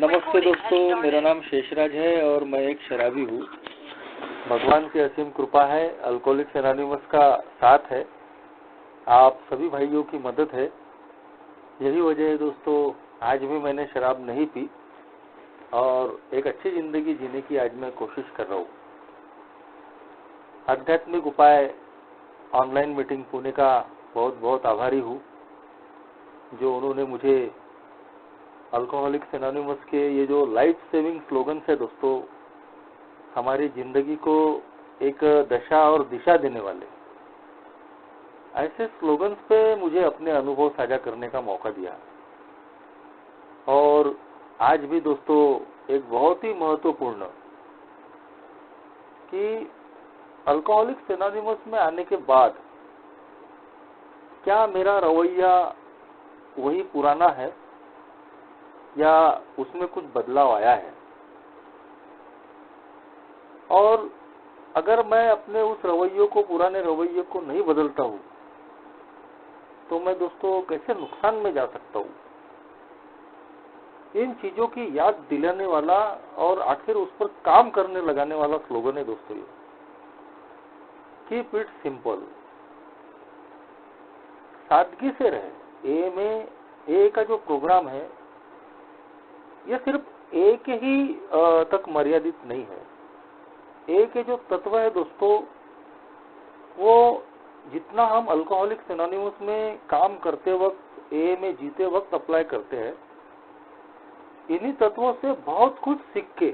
नमस्ते दोस्तों, मेरा नाम शेषराज है और मैं एक शराबी हूँ। भगवान की असीम कृपा है, अल्कोहलिक्स एनोनिमस का साथ है, आप सभी भाइयों की मदद है। यही वजह है दोस्तों, आज भी मैंने शराब नहीं पी और एक अच्छी जिंदगी जीने की आज मैं कोशिश कर रहा हूँ। आध्यात्मिक उपाय ऑनलाइन मीटिंग पुणे का बहुत बहुत आभारी हूँ, जो उन्होंने मुझे अल्कोहलिक्स एनोनिमस के ये जो लाइफ सेविंग स्लोगन्स है दोस्तों, हमारी जिंदगी को एक दशा और दिशा देने वाले ऐसे स्लोगन्स पे मुझे अपने अनुभव साझा करने का मौका दिया। और आज भी दोस्तों एक बहुत ही महत्वपूर्ण कि अल्कोहलिक्स एनोनिमस में आने के बाद क्या मेरा रवैया वही पुराना है या उसमें कुछ बदलाव आया है, और अगर मैं अपने उस रवैये को, पुराने रवैये को नहीं बदलता हूँ तो मैं दोस्तों कैसे नुकसान में जा सकता हूँ। इन चीजों की याद दिलाने वाला और आखिर उस पर काम करने लगाने वाला स्लोगन है दोस्तों ये, कीप इट सिंपल। सादगी से रहे। ए का जो प्रोग्राम है ये सिर्फ ए के ही तक मर्यादित नहीं है। ए के जो तत्व है दोस्तों, वो जितना हम अल्कोहलिक्स एनोनिमस में काम करते वक्त, ए में जीते वक्त अप्लाई करते हैं, इन्हीं तत्वों से बहुत कुछ सीख के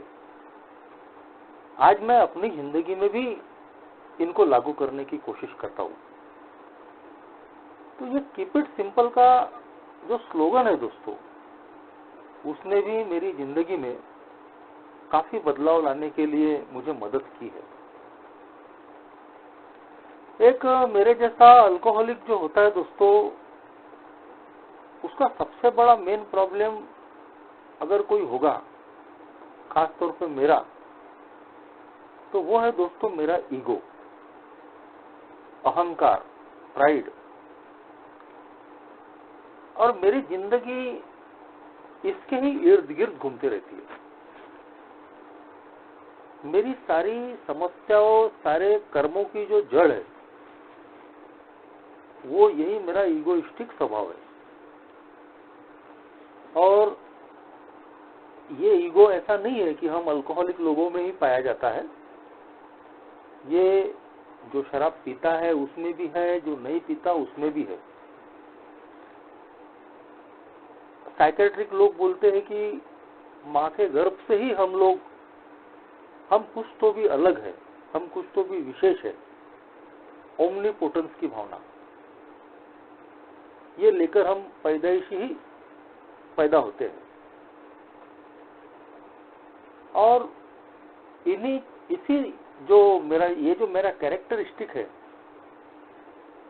आज मैं अपनी जिंदगी में भी इनको लागू करने की कोशिश करता हूँ। तो ये कीप इट सिंपल का जो स्लोगन है दोस्तों, उसने भी मेरी जिंदगी में काफी बदलाव लाने के लिए मुझे मदद की है। एक मेरे जैसा अल्कोहलिक जो होता है दोस्तों, उसका सबसे बड़ा मेन प्रॉब्लम अगर कोई होगा, खास तौर पे मेरा, तो वो है दोस्तों मेरा ईगो, अहंकार, प्राइड। और मेरी जिंदगी इसके ही इर्द गिर्द घूमती रहती है। मेरी सारी समस्याओं, सारे कर्मों की जो जड़ है वो यही मेरा ईगोइस्टिक स्वभाव है। और ये ईगो ऐसा नहीं है कि हम अल्कोहलिक लोगों में ही पाया जाता है, ये जो शराब पीता है उसमें भी है, जो नहीं पीता उसमें भी है। साइकेट्रिक लोग बोलते हैं कि माँ के गर्भ से ही हम कुछ तो भी अलग है, हम कुछ तो भी विशेष है, ओमनीपोटेंस की भावना ये लेकर हम पैदाइशी ही पैदा होते हैं। और इसी जो मेरा कैरेक्टरिस्टिक है,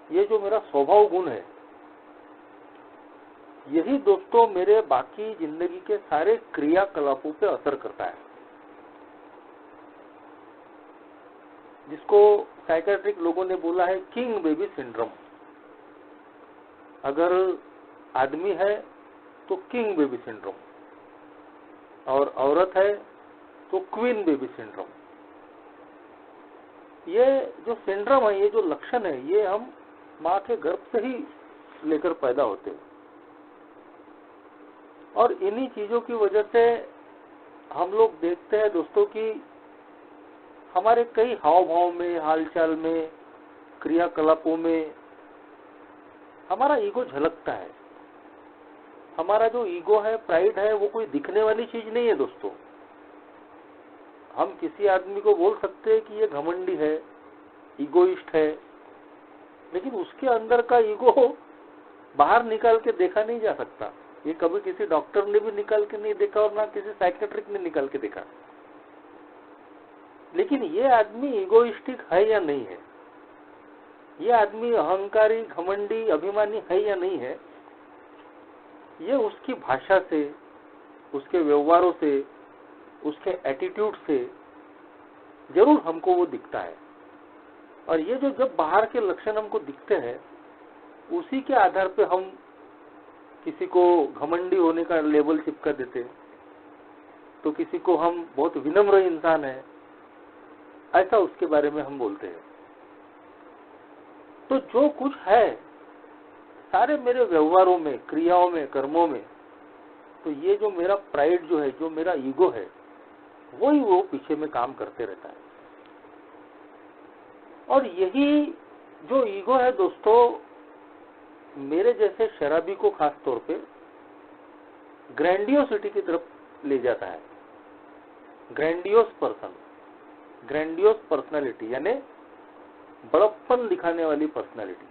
ये जो मेरा स्वभाव गुण है, यही दोस्तों मेरे बाकी जिंदगी के सारे क्रियाकलापों पे असर करता है, जिसको साइकेट्रिक लोगों ने बोला है किंग बेबी सिंड्रोम। अगर आदमी है तो किंग बेबी सिंड्रोम, और औरत है तो क्वीन बेबी सिंड्रोम। ये जो सिंड्रोम है, ये जो लक्षण है, ये हम माँ के गर्भ से ही लेकर पैदा होते हैं। और इन्हीं चीजों की वजह से हम लोग देखते हैं दोस्तों कि हमारे कई हाव भाव में, हालचाल में, क्रियाकलापों में हमारा ईगो झलकता है। हमारा जो ईगो है, प्राइड है, वो कोई दिखने वाली चीज नहीं है दोस्तों। हम किसी आदमी को बोल सकते हैं कि ये घमंडी है, ईगोइस्ट है, लेकिन उसके अंदर का ईगो बाहर निकाल के देखा नहीं जा सकता। ये कभी किसी डॉक्टर ने भी निकाल के नहीं देखा और ना किसी साइकेट्रिक ने निकाल के देखा। लेकिन ये आदमी ईगोइस्टिक है या नहीं है, ये आदमी अहंकारी, घमंडी, अभिमानी है या नहीं है, ये उसकी भाषा से, उसके व्यवहारों से, उसके एटीट्यूड से जरूर हमको वो दिखता है। और ये जो जब बाहर के लक्षण हमको दिखते हैं, उसी के आधार पे हम किसी को घमंडी होने का लेबल चिपका देते हैं, तो किसी को हम बहुत विनम्र इंसान है, ऐसा उसके बारे में हम बोलते हैं। तो जो कुछ है सारे मेरे व्यवहारों में, क्रियाओं में, कर्मों में, तो ये जो मेरा प्राइड जो है, जो मेरा ईगो है, वही वो पीछे में काम करते रहता है। और यही जो ईगो है दोस्तों, मेरे जैसे शराबी को खास तौर पे ग्रैंडियोसिटी की तरफ ले जाता है। ग्रैंडियोस पर्सन, ग्रैंडियोस पर्सनालिटी, यानी बड़प्पन दिखाने वाली पर्सनालिटी।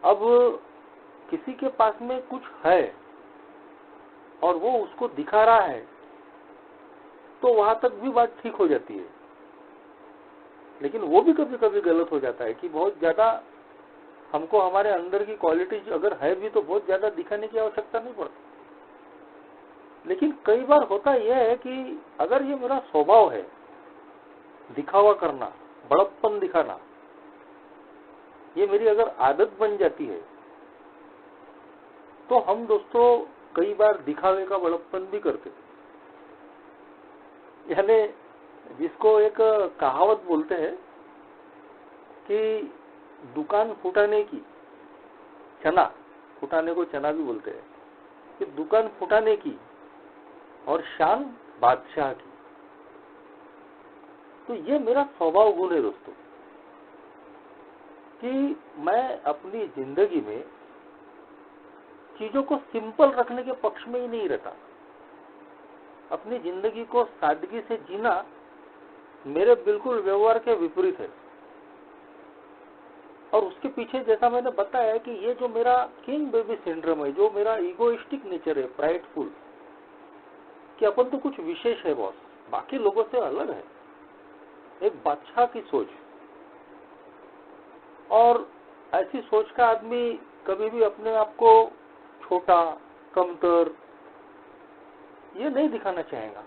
अब किसी के पास में कुछ है और वो उसको दिखा रहा है, तो वहां तक भी बात ठीक हो जाती है। लेकिन वो भी कभी कभी गलत हो जाता है कि बहुत ज्यादा हमको हमारे अंदर की क्वालिटी अगर है भी तो बहुत ज्यादा दिखाने की आवश्यकता नहीं पड़ती। लेकिन कई बार होता यह है कि अगर ये मेरा स्वभाव है दिखावा करना, बड़प्पन दिखाना, ये मेरी अगर आदत बन जाती है, तो हम दोस्तों कई बार दिखावे का बड़प्पन भी करते। यानी जिसको एक कहावत बोलते हैं कि दुकान फुटाने की, चना फुटाने को चना भी बोलते हैं, कि दुकान फुटाने की और शान बादशाह की। तो ये मेरा स्वभाव गुण है दोस्तों कि मैं अपनी जिंदगी में चीजों को सिंपल रखने के पक्ष में ही नहीं रहता। अपनी जिंदगी को सादगी से जीना मेरे बिल्कुल व्यवहार के विपरीत है। और उसके पीछे जैसा मैंने बताया कि ये जो मेरा किंग बेबी सिंड्रोम है, जो मेरा इगोइस्टिक नेचर है, प्राइडफुल, कि अपन तो कुछ विशेष है बॉस, बाकी लोगों से अलग है, एक बादशाह की सोच। और ऐसी सोच का आदमी कभी भी अपने आप को छोटा, कमतर ये नहीं दिखाना चाहेगा।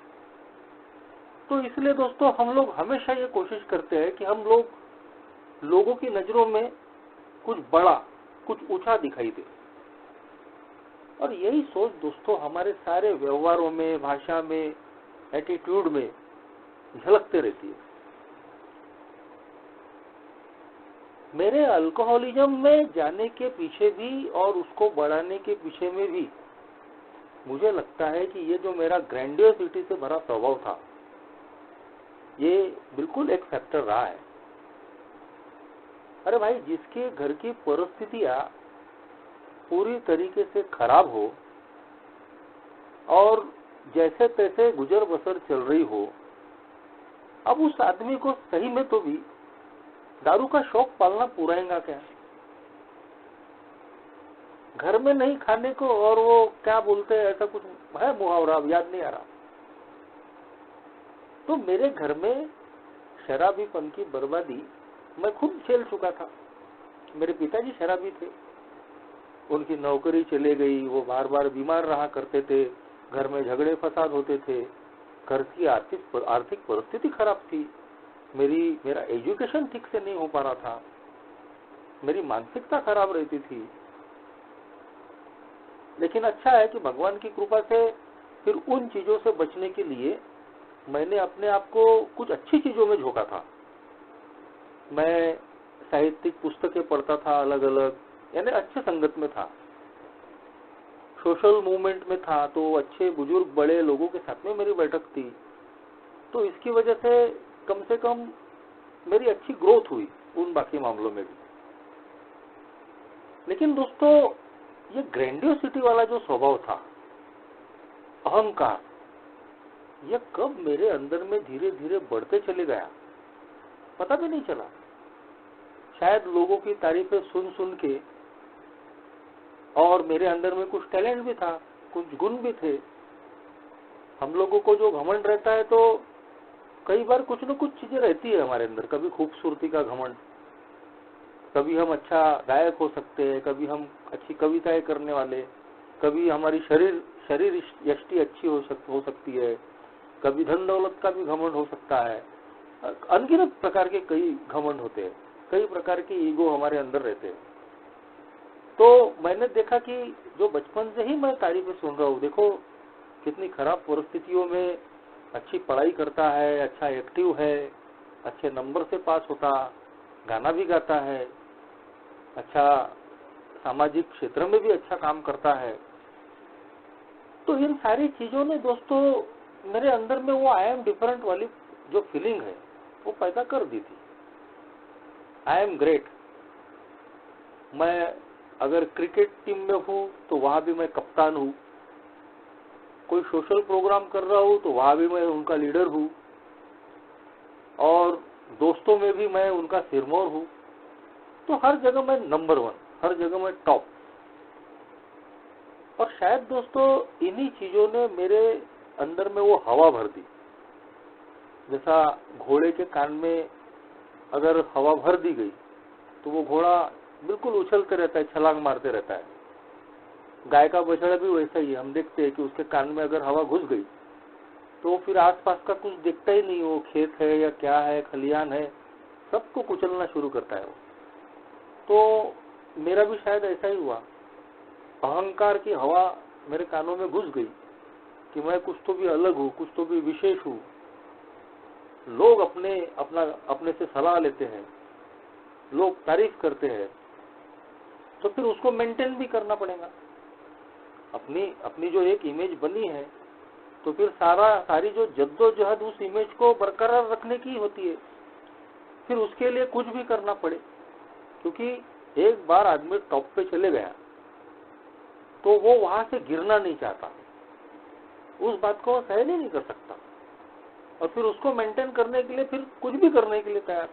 तो इसलिए दोस्तों हम लोग हमेशा ये कोशिश करते हैं कि हम लोग लोगों की नजरों में कुछ बड़ा, कुछ ऊंचा दिखाई दे। और यही सोच दोस्तों हमारे सारे व्यवहारों में, भाषा में, एटीट्यूड में झलकते रहती है। मेरे अल्कोहलिज्म में जाने के पीछे भी और उसको बढ़ाने के पीछे में भी मुझे लगता है कि ये जो मेरा ग्रैंडियोसिटी से भरा स्वभाव था, ये बिल्कुल एक फैक्टर रहा है। अरे भाई, जिसके घर की परिस्थितियां पूरी तरीके से खराब हो और जैसे तैसे गुजर बसर चल रही हो, अब उस आदमी को सही में तो भी दारू का शौक पालना पुराएगा क्या? घर में नहीं खाने को, और वो क्या बोलते हैं, ऐसा कुछ है मुहावरा, अब याद नहीं आ रहा। तो मेरे घर में शराबीपन की बर्बादी मैं खुद झेल चुका था। मेरे पिताजी शराबी थे, उनकी नौकरी चले गई, वो बार बार बीमार रहा करते थे, घर में झगड़े फसाद होते थे, घर की आर्थिक परिस्थिति खराब थी, मेरा एजुकेशन ठीक से नहीं हो पा रहा था, मेरी मानसिकता खराब रहती थी। लेकिन अच्छा है कि भगवान की कृपा से फिर उन चीजों से बचने के लिए मैंने अपने आप को कुछ अच्छी चीजों में झोंका था। मैं साहित्यिक पुस्तकें पढ़ता था अलग अलग, यानी अच्छे संगत में था, सोशल मूवमेंट में था, तो अच्छे बुजुर्ग बड़े लोगों के साथ में मेरी बैठक थी। तो इसकी वजह से कम मेरी अच्छी ग्रोथ हुई उन बाकी मामलों में भी। लेकिन दोस्तों ये ग्रैंडियोसिटी वाला जो स्वभाव था, अहंकार, यह कब मेरे अंदर में धीरे धीरे बढ़ते चले गया पता भी नहीं चला। शायद लोगों की तारीफें सुन सुन के, और मेरे अंदर में कुछ टैलेंट भी था, कुछ गुण भी थे। हम लोगों को जो घमंड रहता है, तो कई बार कुछ न कुछ चीजें रहती है हमारे अंदर। कभी खूबसूरती का घमंड, कभी हम अच्छा गायक हो सकते हैं, कभी हम अच्छी कविताएं करने वाले, कभी हमारी शरीर यष्टि अच्छी हो सकती है, कभी धन दौलत का भी घमंड हो सकता है। अनगिनत प्रकार के कई घमंड होते हैं, कई प्रकार के ईगो हमारे अंदर रहते हैं। तो मैंने देखा कि जो बचपन से ही मैं तारीफें सुन रहा हूँ, देखो कितनी खराब परिस्थितियों में अच्छी पढ़ाई करता है, अच्छा एक्टिव है, अच्छे नंबर से पास होता, गाना भी गाता है, अच्छा सामाजिक क्षेत्र में भी अच्छा काम करता है। तो इन सारी चीजों ने दोस्तों मेरे अंदर में वो आई एम डिफरेंट वाली जो फीलिंग है वो पैदा कर दी थी। I am great. मैं अगर क्रिकेट टीम में हूँ तो वहां भी मैं कप्तान हूँ, कोई सोशल प्रोग्राम कर रहा हूँ तो वहां भी मैं उनका लीडर हूँ, और दोस्तों में भी मैं उनका सिरमौर हूँ। तो हर जगह मैं नंबर 1, हर जगह मैं टॉप। और शायद दोस्तों इन्हीं चीजों ने मेरे अंदर में वो हवा भर दी। जैसा घोड़े के कान में अगर हवा भर दी गई तो वो घोड़ा बिल्कुल उछलते रहता है, छलांग मारते रहता है। गाय का बछड़ा भी वैसा ही है। हम देखते हैं कि उसके कान में अगर हवा घुस गई तो फिर आसपास का कुछ दिखता ही नहीं, वो खेत है या क्या है, खलियान है, सबको कुचलना शुरू करता है वो। तो मेरा भी शायद ऐसा ही हुआ। अहंकार की हवा मेरे कानों में घुस गई कि मैं कुछ तो भी अलग हूँ, कुछ तो भी विशेष हूँ। लोग अपने से सलाह लेते हैं, लोग तारीफ करते हैं, तो फिर उसको मेंटेन भी करना पड़ेगा। अपनी जो एक इमेज बनी है तो फिर सारी जो जद्दोजहद उस इमेज को बरकरार रखने की होती है। फिर उसके लिए कुछ भी करना पड़े, क्योंकि एक बार आदमी टॉप पे चले गया तो वो वहां से गिरना नहीं चाहता, उस बात को सहन ही नहीं कर सकता, और फिर उसको मेंटेन करने के लिए फिर कुछ भी करने के लिए तैयार।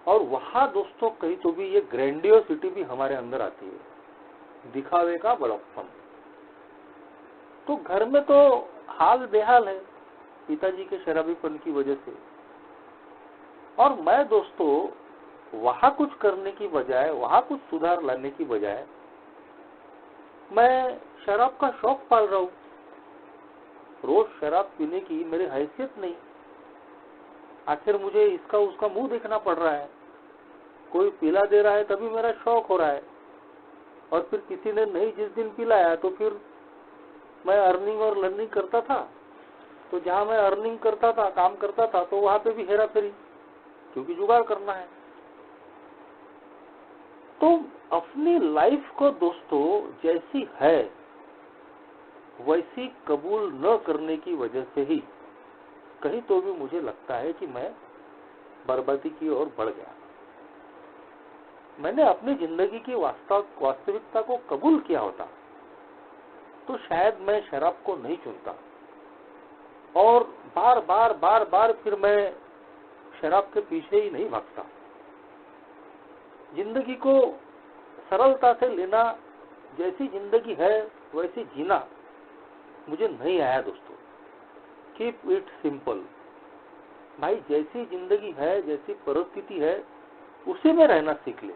और वहां दोस्तों कहीं तो भी ये ग्रैंडियोसिटी भी हमारे अंदर आती है, दिखावे का बड़प्पन। तो घर में तो हाल बेहाल है पिताजी के शराबीपन की वजह से। और मैं दोस्तों वहां कुछ करने की बजाय, वहां कुछ सुधार लाने की बजाय मैं शराब का शौक पाल रहा हूं। रोज शराब पीने की मेरी हैसियत नहीं, आखिर मुझे इसका उसका मुंह देखना पड़ रहा है। कोई पिला दे रहा है तभी मेरा शौक हो रहा है, और फिर किसी ने नहीं जिस दिन पिलाया तो फिर मैं अर्निंग और लर्निंग करता था। तो जहां मैं अर्निंग करता था, काम करता था, तो वहां पे भी हेरा फेरी, क्योंकि जुगाड़ करना है। तो अपनी लाइफ को दोस्तों जैसी है वैसी कबूल न करने की वजह से ही कहीं तो भी मुझे लगता है कि मैं बर्बादी की ओर बढ़ गया। मैंने अपनी जिंदगी की वास्तविकता को कबूल किया होता तो शायद मैं शराब को नहीं चुनता, और बार बार फिर मैं शराब के पीछे ही नहीं भागता। जिंदगी को सरलता से लेना, जैसी जिंदगी है वैसी जीना मुझे नहीं आया दोस्तों। Keep it simple. भाई जैसी जिंदगी है, जैसी परिस्थिति है, उसी में रहना सीख ले।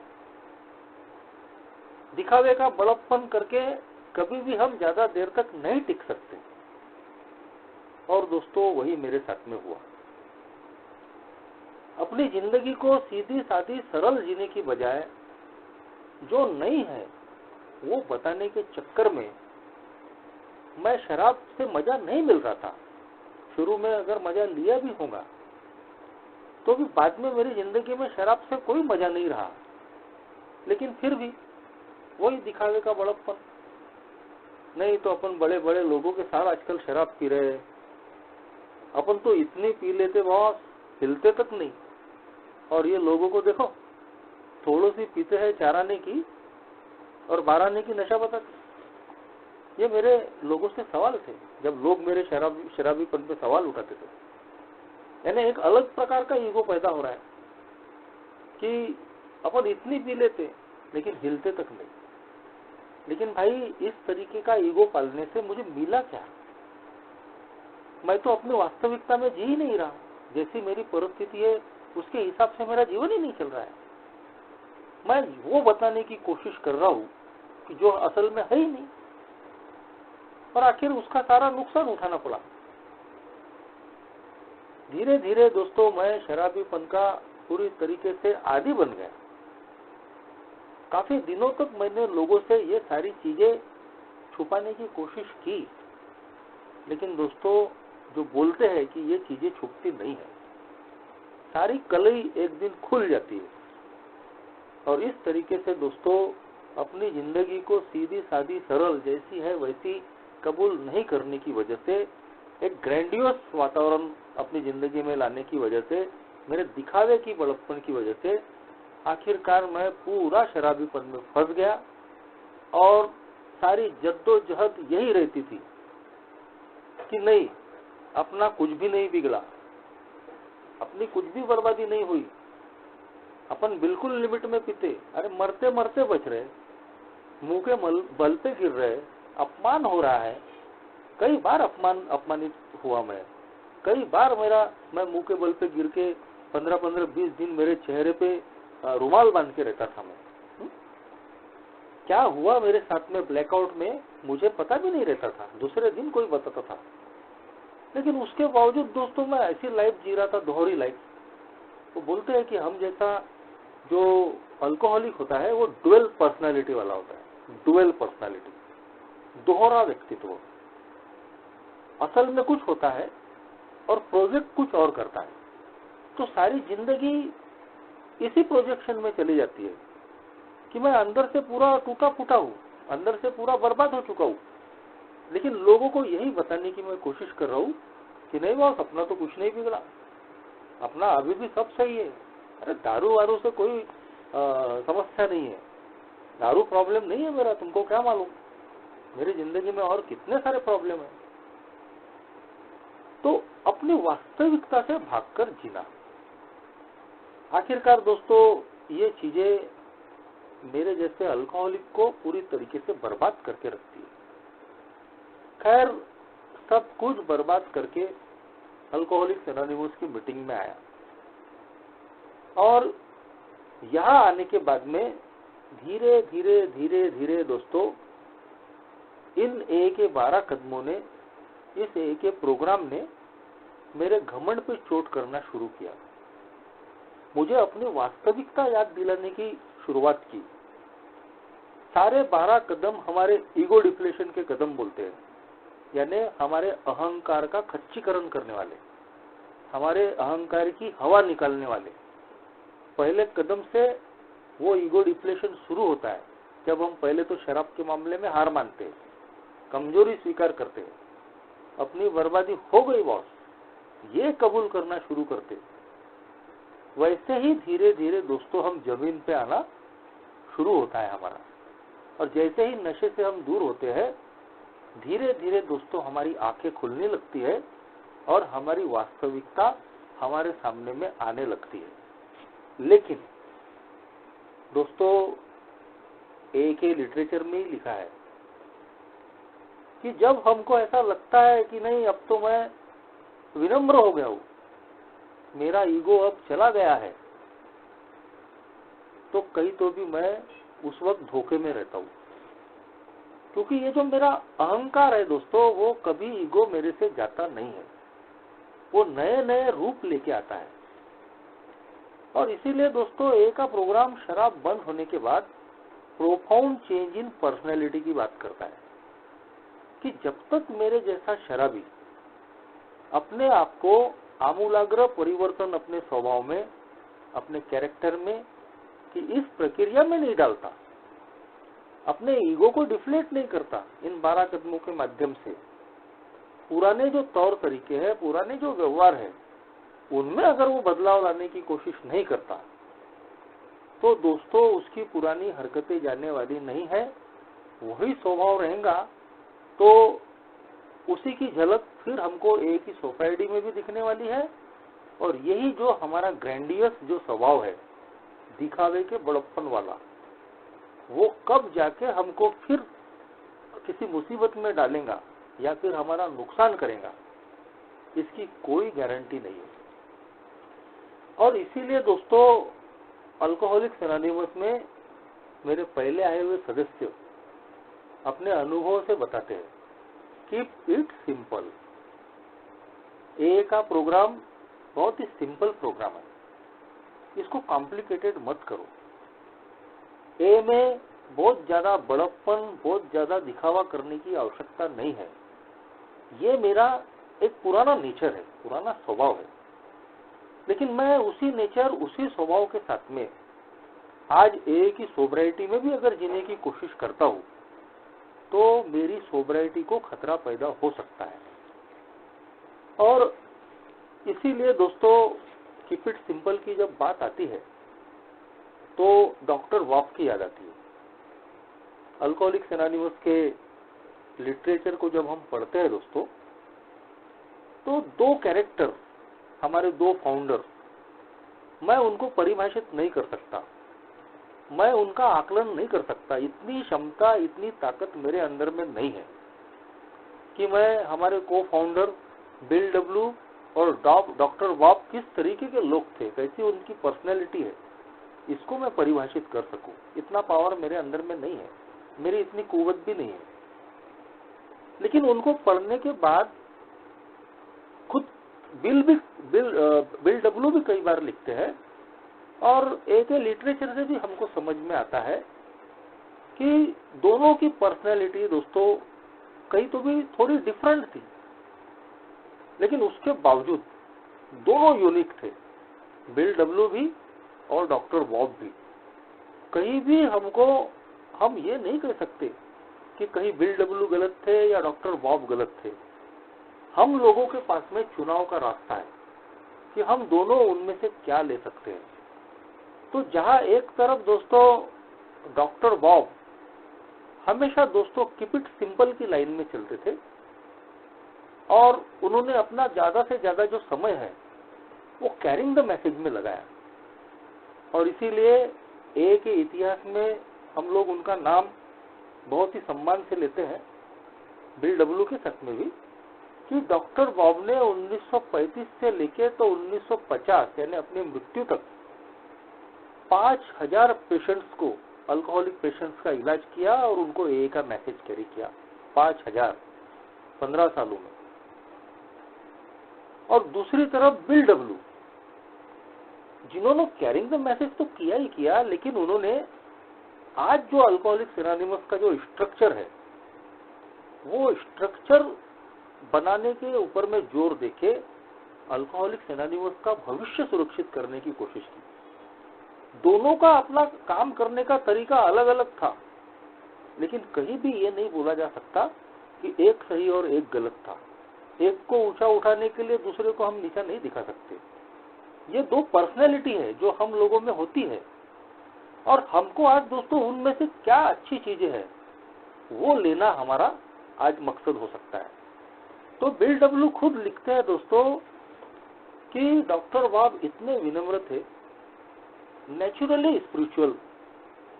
दिखावे का बड़प्पन करके कभी भी हम ज्यादा देर तक नहीं टिक सकते। और दोस्तों वही मेरे साथ में हुआ। अपनी जिंदगी को सीधी सादी सरल जीने की बजाय जो नहीं है वो बताने के चक्कर में मैं शराब से मजा नहीं मिल रहा था। शुरू में अगर मजा लिया भी होगा तो भी बाद में मेरी जिंदगी में शराब से कोई मजा नहीं रहा। लेकिन फिर भी वही दिखावे का बड़प्पन। नहीं तो अपन बड़े बड़े लोगों के साथ आजकल शराब पी रहे हैं, अपन तो इतनी पी लेते बॉस, हिलते तक नहीं। और ये लोगों को देखो, थोड़ी सी पीते हैं 4 आने की और 12 आने की नशा बताते। ये मेरे लोगों से सवाल थे जब लोग मेरे शराबीपन पे सवाल उठाते थे। यानी एक अलग प्रकार का ईगो पैदा हो रहा है कि अपन इतनी पी लेते लेकिन हिलते तक नहीं। लेकिन भाई इस तरीके का ईगो पालने से मुझे मिला क्या? मैं तो अपनी वास्तविकता में जी ही नहीं रहा। जैसी मेरी परिस्थिति है उसके हिसाब से मेरा जीवन ही नहीं चल रहा है। मैं वो बताने की कोशिश कर रहा हूँ कि जो असल में है ही नहीं, और आखिर उसका सारा नुकसान उठाना पड़ा। धीरे धीरे दोस्तों मैं शराबीपन का पूरी तरीके से आदी बन गया। काफी दिनों तक मैंने लोगों से ये सारी चीजें छुपाने की कोशिश की, लेकिन दोस्तों जो बोलते हैं कि ये चीजें छुपती नहीं है, सारी कलई एक दिन खुल जाती है। और इस तरीके से दोस्तों अपनी जिंदगी को सीधी सादी सरल जैसी है वैसी कबूल नहीं करने की वजह से, एक ग्रैंडियोस वातावरण अपनी जिंदगी में लाने की वजह से, मेरे दिखावे की बड़प्पन की वजह से आखिरकार मैं पूरा शराबीपन में फंस गया। और सारी जद्दोजहद यही रहती थी कि नहीं, अपना कुछ भी नहीं बिगड़ा, अपनी कुछ भी बर्बादी नहीं हुई, अपन बिल्कुल लिमिट में पीते, अरे मरते मरते बच रहे, मुंह के बल पे गिर रहे, अपमान हो रहा है। कई बार अपमानित हुआ मैं, कई बार मैं मुंह के बल पे गिर के 15-20 दिन मेरे चेहरे पे रुमाल बांध के रहता था मैं। क्या हुआ मेरे साथ में ब्लैकआउट में मुझे पता भी नहीं रहता था, दूसरे दिन कोई बताता था। लेकिन उसके बावजूद दोस्तों मैं ऐसी लाइफ जी रहा था, दोहरी लाइफ। वो बोलते हैं कि हम जैसा जो अल्कोहलिक होता है वो डुअल पर्सनालिटी वाला होता है, डुअल पर्सनालिटी, दोहरा व्यक्तित्व। असल में कुछ होता है और प्रोजेक्ट कुछ और करता है। तो सारी जिंदगी इसी प्रोजेक्शन में चली जाती है कि मैं अंदर से पूरा टूटा फूटा हूँ, अंदर से पूरा बर्बाद हो चुका हूँ। लेकिन लोगों को यही बताने की मैं कोशिश कर रहा हूँ कि नहीं बॉस, अपना तो कुछ नहीं बिगड़ा, अपना अभी भी सब सही है। अरे दारू वारू से कोई समस्या नहीं है, दारू प्रॉब्लम नहीं है मेरा, तुमको क्या मालूम, मेरी जिंदगी में और कितने सारे प्रॉब्लम है। तो अपनी वास्तविकता से भागकर जीना। आखिरकार दोस्तों ये चीजें मेरे जैसे अल्कोहलिक को पूरी तरीके से बर्बाद करके रखती है। खैर, सब कुछ बर्बाद करके अल्कोहलिक्स एनोनिमस की मीटिंग में आया और यहाँ आने के बाद में धीरे धीरे धीरे धीरे दोस्तों इन ए के 12 कदमों ने, इस ए के प्रोग्राम ने मेरे घमंड पे चोट करना शुरू किया। मुझे अपनी वास्तविकता याद दिलाने की शुरुआत की। सारे 12 कदम हमारे ईगो डिप्लेशन के कदम बोलते हैं, यानी हमारे अहंकार का खच्चीकरण करने वाले, हमारे अहंकार की हवा निकालने वाले। पहले कदम से वो ईगो डिप्लेशन शुरू होता है जब हम पहले तो शराब के मामले में हार मानते हैं, कमजोरी स्वीकार करते हैं, अपनी बर्बादी हो गई बॉस, ये कबूल करना शुरू करते। वैसे ही धीरे धीरे दोस्तों हम जमीन पे आना शुरू होता है हमारा। और जैसे ही नशे से हम दूर होते हैं, धीरे धीरे दोस्तों हमारी आंखें खुलने लगती है और हमारी वास्तविकता हमारे सामने में आने लगती है। लेकिन दोस्तों ए के लिटरेचर में ही लिखा है कि जब हमको ऐसा लगता है कि नहीं, अब तो मैं विनम्र हो गया हूं, मेरा ईगो अब चला गया है, तो कहीं तो भी मैं उस वक्त धोखे में रहता हूं। क्योंकि ये जो मेरा अहंकार है दोस्तों, वो कभी ईगो मेरे से जाता नहीं है, वो नए नए रूप लेके आता है। और इसीलिए दोस्तों ए का प्रोग्राम शराब बंद होने के बाद प्रोफाउंड चेंज इन पर्सनैलिटी की बात करता है कि जब तक मेरे जैसा शराबी अपने आप को आमूलाग्र परिवर्तन अपने स्वभाव में, अपने कैरेक्टर में कि इस प्रक्रिया में नहीं डालता, अपने ईगो को डिफ्लेट नहीं करता इन 12 कदमों के माध्यम से, पुराने जो तौर तरीके हैं, पुराने जो व्यवहार है, उनमें अगर वो बदलाव लाने की कोशिश नहीं करता, तो दोस्तों उसकी पुरानी हरकतें जाने वाली नहीं है, वही स्वभाव रहेगा। तो उसी की झलक फिर हमको एक ही सोसाइटी में भी दिखने वाली है। और यही जो हमारा ग्रैंडियस जो स्वभाव है, दिखावे के बड़प्पन वाला, वो कब जाके हमको फिर किसी मुसीबत में डालेगा या फिर हमारा नुकसान करेगा, इसकी कोई गारंटी नहीं है। और इसीलिए दोस्तों अल्कोहलिक्स एनोनिमस में मेरे पहले आए हुए सदस्य अपने अनुभव से बताते हैं, कीप इट सिंपल। ए का प्रोग्राम बहुत ही सिंपल प्रोग्राम है, इसको कॉम्प्लिकेटेड मत करो। ए में बहुत ज्यादा बड़प्पन, बहुत ज्यादा दिखावा करने की आवश्यकता नहीं है। ये मेरा एक पुराना नेचर है, पुराना स्वभाव है, लेकिन मैं उसी नेचर, उसी स्वभाव के साथ में आज एक ही सोब्राइटी में भी अगर जीने की कोशिश करता हूं तो मेरी सोब्राइटी को खतरा पैदा हो सकता है। और इसीलिए दोस्तों, कीप इट सिंपल की जब बात आती है तो डॉक्टर वॉफ की याद आती है। अल्कोहलिक्स एनोनिमस के लिटरेचर को जब हम पढ़ते हैं दोस्तों, तो दो कैरेक्टर, हमारे दो फाउंडर, मैं उनको परिभाषित नहीं कर सकता, मैं उनका आकलन नहीं कर सकता। इतनी क्षमता, इतनी ताकत मेरे अंदर में नहीं है कि मैं हमारे को फाउंडर बिल डब्ल्यू और डॉक्टर वॉफ किस तरीके के लोग थे, कैसी उनकी पर्सनैलिटी है, इसको मैं परिभाषित कर सकूं। इतना पावर मेरे अंदर में नहीं है, मेरी इतनी कुव्वत भी नहीं है। लेकिन उनको पढ़ने के बाद खुद बिल डब्ल्यू भी कई बार लिखते हैं, और एक लिटरेचर से भी हमको समझ में आता है कि दोनों की पर्सनैलिटी दोस्तों कहीं तो भी थोड़ी डिफरेंट थी, लेकिन उसके बावजूद दोनों यूनिक थे, बिल डब्ल्यू भी और डॉक्टर वॉफ भी। कहीं भी हम ये नहीं कह सकते कि कहीं बिल डब्ल्यू गलत थे या डॉक्टर वॉफ गलत थे। हम लोगों के पास में चुनाव का रास्ता है कि हम दोनों उनमें से क्या ले सकते हैं। तो जहां एक तरफ दोस्तों डॉक्टर वॉफ हमेशा दोस्तों कीप इट सिंपल की लाइन में चलते थे, और उन्होंने अपना ज्यादा से ज्यादा जो समय है वो कैरिंग द मैसेज में लगाया, और इसीलिए ए के इतिहास में हम लोग उनका नाम बहुत ही सम्मान से लेते हैं, बिल डब्ल्यू के साथ में भी, कि डॉक्टर वॉफ ने 1935 से लेके तो 1950 यानी अपनी मृत्यु तक 5000 पेशेंट्स को, अल्कोहलिक पेशेंट्स का इलाज किया और उनको ए का मैसेज कैरी किया। 5000 15 सालों में। और दूसरी तरफ बिल डब्ल्यू, जिन्होंने कैरिंग द मैसेज तो किया ही किया, लेकिन उन्होंने आज जो अल्कोहलिक्स एनोनिमस का जो स्ट्रक्चर है, वो स्ट्रक्चर बनाने के ऊपर में जोर देके अल्कोहलिक्स एनोनिमस का भविष्य सुरक्षित करने की कोशिश की। दोनों का अपना काम करने का तरीका अलग अलग था, लेकिन कहीं भी ये नहीं बोला जा सकता कि एक सही और एक गलत था। एक को ऊंचा उठाने के लिए दूसरे को हम नीचा नहीं दिखा सकते। ये दो पर्सनैलिटी है जो हम लोगों में होती है, और हमको आज दोस्तों उनमें से क्या अच्छी चीजें हैं वो लेना हमारा आज मकसद हो सकता है। तो बिल डब्ल्यू खुद लिखते हैं दोस्तों कि डॉक्टर वॉफ इतने विनम्र थे, नेचुरली स्पिरिचुअल।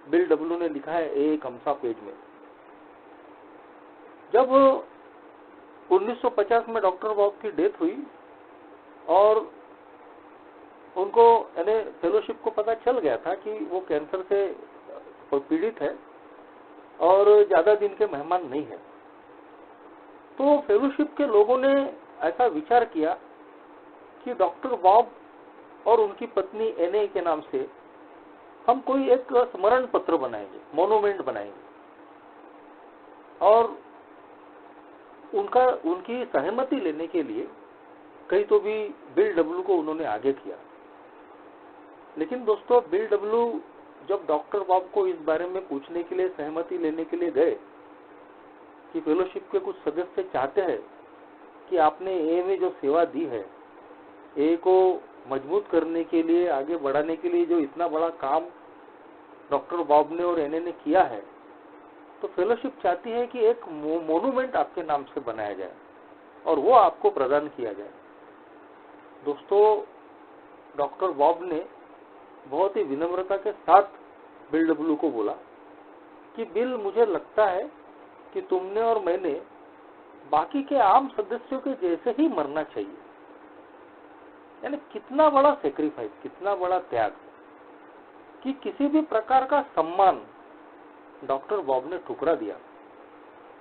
बिल डब्ल्यू ने लिखा है एक हमसा पेज में, जब 1950 में डॉक्टर वॉफ की डेथ हुई और उनको यानी फेलोशिप को पता चल गया था कि वो कैंसर से पीड़ित है और ज्यादा दिन के मेहमान नहीं है, तो फेलोशिप के लोगों ने ऐसा विचार किया कि डॉक्टर वॉफ और उनकी पत्नी एने के नाम से हम कोई एक स्मरण पत्र बनाएंगे, मोन्यूमेंट बनाएंगे, और उनकी सहमति लेने के लिए कहीं तो भी बिल डब्ल्यू को उन्होंने आगे किया। लेकिन दोस्तों बिल डब्ल्यू जब डॉक्टर वॉफ को इस बारे में पूछने के लिए, सहमति लेने के लिए गए कि फेलोशिप के कुछ सदस्य चाहते हैं कि आपने ए में जो सेवा दी है, ए को मजबूत करने के लिए, आगे बढ़ाने के लिए जो इतना बड़ा काम डॉक्टर वॉफ ने और एने ने किया है, तो फेलोशिप चाहती है कि एक मोन्यूमेंट आपके नाम से बनाया जाए और वो आपको प्रदान किया जाए। दोस्तों डॉक्टर वॉफ ने बहुत ही विनम्रता के साथ बिल डब्ल्यू को बोला कि बिल, मुझे लगता है कि तुमने और मैंने बाकी के आम सदस्यों के जैसे ही मरना चाहिए। यानी कितना बड़ा सेक्रीफाइस, कितना बड़ा त्याग, कि किसी भी प्रकार का सम्मान डॉक्टर वॉफ ने ठुकरा दिया।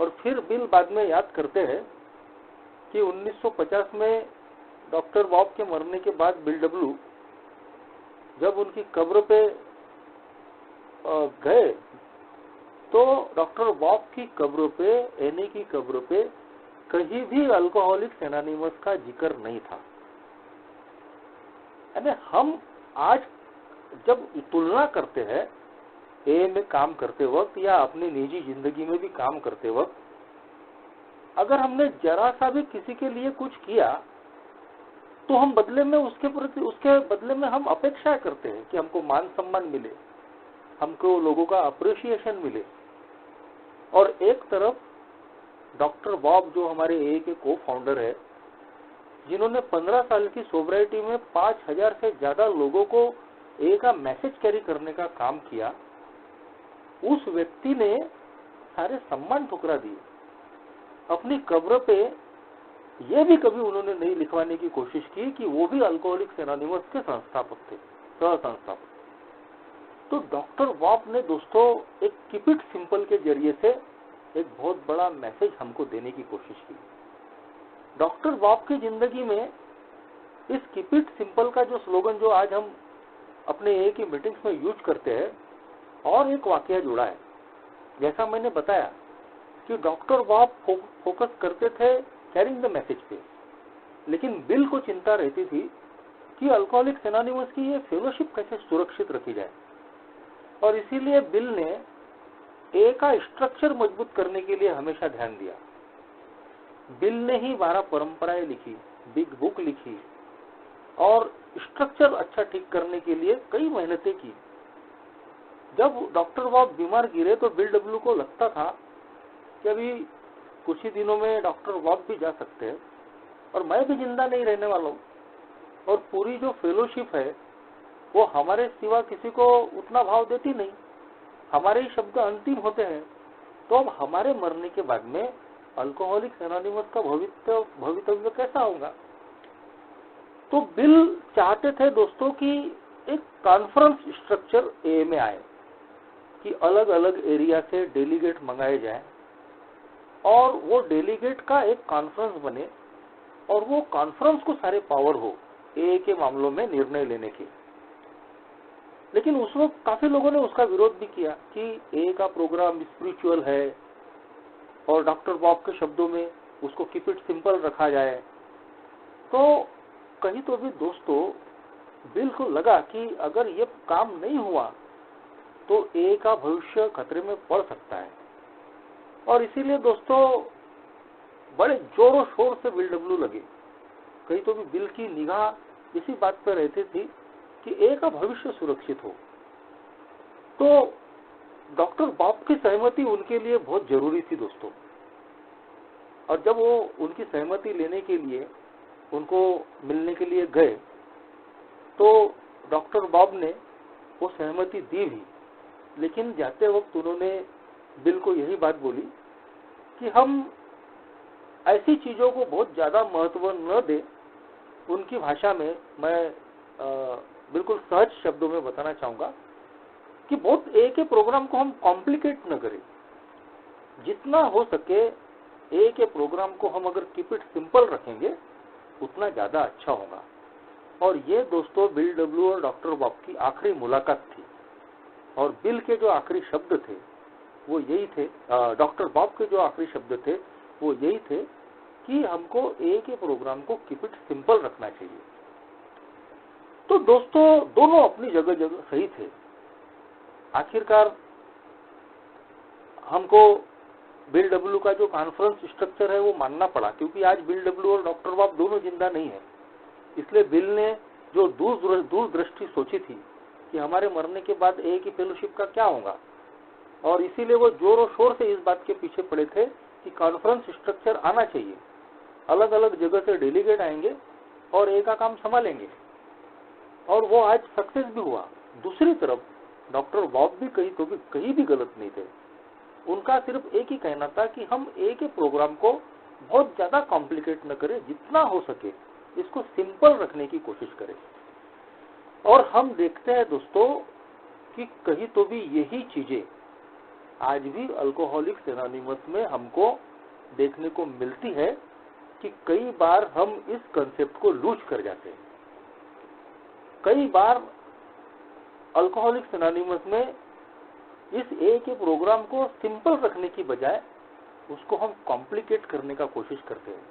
और फिर बिल बाद में याद करते हैं कि 1950 में डॉक्टर वॉफ के मरने के बाद बिल डब्ल्यू जब उनकी कब्र पे गए, तो डॉक्टर वॉफ की कब्र पे, एने की कब्र पे कहीं भी अल्कोहलिक्स एनोनिमस का जिक्र नहीं था। यानी हम आज जब तुलना करते हैं ए में काम करते वक्त या अपनी निजी जिंदगी में भी काम करते वक्त, अगर हमने जरा सा भी किसी के लिए कुछ किया तो हम बदले में उसके बदले में हम अपेक्षा करते हैं कि हमको मान सम्मान मिले, हमको लोगों का अप्रिसिएशन मिले। और एक तरफ डॉक्टर बॉब जो हमारे ए के को फाउंडर है, जिन्होंने 15 साल की सोब्राइटी में 5000 से ज्यादा लोगों को ए का मैसेज कैरी करने का काम किया, उस व्यक्ति ने सारे सम्मान ठुकरा दिए। अपनी कब्र पे ये भी कभी उन्होंने नहीं लिखवाने की कोशिश की कि वो भी अल्कोहलिक्स एनोनिमस के संस्थापक थे, सह संस्थापक। तो डॉक्टर बॉब ने दोस्तों एक कीप इट सिंपल के जरिए से एक बहुत बड़ा मैसेज हमको देने की कोशिश की। डॉक्टर बॉब की जिंदगी में इस कीप इट सिंपल का जो स्लोगन जो आज हम अपने ए की मीटिंग्स में यूज करते हैं, और एक वाकया जुड़ा है। जैसा मैंने बताया कि डॉक्टर बॉब फोकस करते थे कैरिंग द मैसेज पे, लेकिन बिल को चिंता रहती थी कि अल्कोहलिक्स एनोनिमस की ये फेलोशिप कैसे सुरक्षित रखी जाए। और इसीलिए बिल ने ए का स्ट्रक्चर मजबूत करने के लिए हमेशा ध्यान दिया। बिल ने ही 12 परंपराएं लिखी, बिग बुक लिखी और स्ट्रक्चर अच्छा ठीक करने के लिए कई मेहनतें की। जब डॉक्टर बॉब बीमार गिरे तो बिल डब्ल्यू को लगता था कि अभी कुछ ही दिनों में डॉक्टर बॉब भी जा सकते हैं और मैं भी जिंदा नहीं रहने वाला हूँ, और पूरी जो फेलोशिप है वो हमारे सिवा किसी को उतना भाव देती नहीं, हमारे ही शब्द अंतिम होते हैं। तो अब हमारे मरने के बाद में अल्कोहलिक्स एनोनिमस का भवितव्य कैसा होगा। तो बिल चाहते थे दोस्तों कि एक कॉन्फ्रेंस स्ट्रक्चर ए में आए, कि अलग अलग एरिया से डेलीगेट मंगाए जाए और वो डेलीगेट का एक कॉन्फ्रेंस बने, और वो कॉन्फ्रेंस को सारे पावर हो ए के मामलों में निर्णय लेने के। लेकिन उस वक्त काफी लोगों ने उसका विरोध भी किया कि ए का प्रोग्राम स्पिरिचुअल है और डॉक्टर बॉब के शब्दों में उसको कीप इट सिंपल रखा जाए। तो कहीं तो भी दोस्तों बिल को लगा कि अगर ये काम नहीं हुआ तो ए का भविष्य खतरे में पड़ सकता है, और इसीलिए दोस्तों बड़े जोरों शोर से बिल डब्ल्यू लगे। कहीं तो भी बिल की निगाह इसी बात पर रहती थी कि ए का भविष्य सुरक्षित हो। तो डॉक्टर बॉब की सहमति उनके लिए बहुत जरूरी थी दोस्तों, और जब वो उनकी सहमति लेने के लिए उनको मिलने के लिए गए तो डॉक्टर बॉब ने वो सहमति दी भी, लेकिन जाते वक्त उन्होंने बिल को यही बात बोली कि हम ऐसी चीजों को बहुत ज्यादा महत्व न दे। उनकी भाषा में मैं बिल्कुल सहज शब्दों में बताना चाहूंगा कि बहुत ए के प्रोग्राम को हम कॉम्प्लिकेट न करें, जितना हो सके ए के प्रोग्राम को हम अगर कीप इट सिंपल रखेंगे उतना ज्यादा अच्छा होगा। और ये दोस्तों बिल डब्ल्यू और डॉक्टर बॉब की आखिरी मुलाकात थी, और बिल के जो आखिरी शब्द थे वो यही थे, डॉक्टर बॉब के जो आखिरी शब्द थे वो यही थे कि हमको ए के प्रोग्राम को कीप इट सिंपल रखना चाहिए। तो दोस्तों दोनों अपनी जगह जगह सही थे। आखिरकार हमको बिल डब्ल्यू का जो कॉन्फ्रेंस स्ट्रक्चर है वो मानना पड़ा, क्योंकि आज बिल डब्ल्यू और डॉक्टर बॉब दोनों जिंदा नहीं है। इसलिए बिल ने जो दूरदृष्टि सोची थी कि हमारे मरने के बाद ए की फेलोशिप का क्या होगा, और इसीलिए वो जोरों शोर से इस बात के पीछे पड़े थे कि कॉन्फ्रेंस स्ट्रक्चर आना चाहिए, अलग अलग जगह से डेलीगेट आएंगे और ए का काम संभालेंगे, और वो आज सक्सेस भी हुआ। दूसरी तरफ डॉक्टर बॉब भी कहीं भी गलत नहीं थे। उनका सिर्फ एक ही कहना था कि हम ए के प्रोग्राम को बहुत ज्यादा कॉम्प्लिकेट न करें, जितना हो सके इसको सिंपल रखने की कोशिश करें। और हम देखते हैं दोस्तों कि कहीं तो भी यही चीजें आज भी अल्कोहलिक्स एनोनिमस में हमको देखने को मिलती है कि कई बार हम इस कंसेप्ट को लूज कर जाते हैं। कई बार अल्कोहलिक्स एनोनिमस में इस ए के प्रोग्राम को सिंपल रखने की बजाय उसको हम कॉम्प्लिकेट करने का कोशिश करते हैं।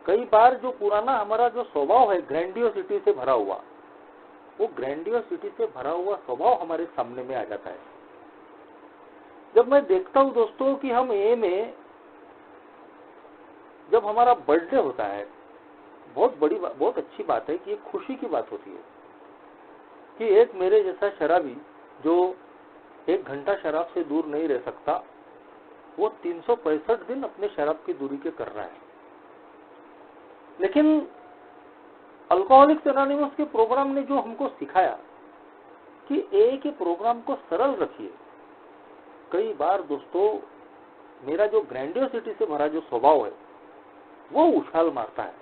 कई बार जो पुराना हमारा जो स्वभाव है ग्रैंडियोसिटी से भरा हुआ, वो ग्रैंडियोसिटी से भरा हुआ स्वभाव हमारे सामने में आ जाता है। जब मैं देखता हूं दोस्तों कि हम ए में जब हमारा बर्थडे होता है, बहुत अच्छी बात है कि एक खुशी की बात होती है कि एक मेरे जैसा शराबी जो 1 घंटा शराब से दूर नहीं रह सकता, वो 365 दिन अपने शराब की दूरी के कर रहा है। लेकिन अल्कोहलिक्स एनोनिमस के प्रोग्राम ने जो हमको सिखाया कि ए के प्रोग्राम को सरल रखिए। कई बार दोस्तों मेरा जो ग्रैंडियोसिटी से भरा जो स्वभाव है वो उछाल मारता है,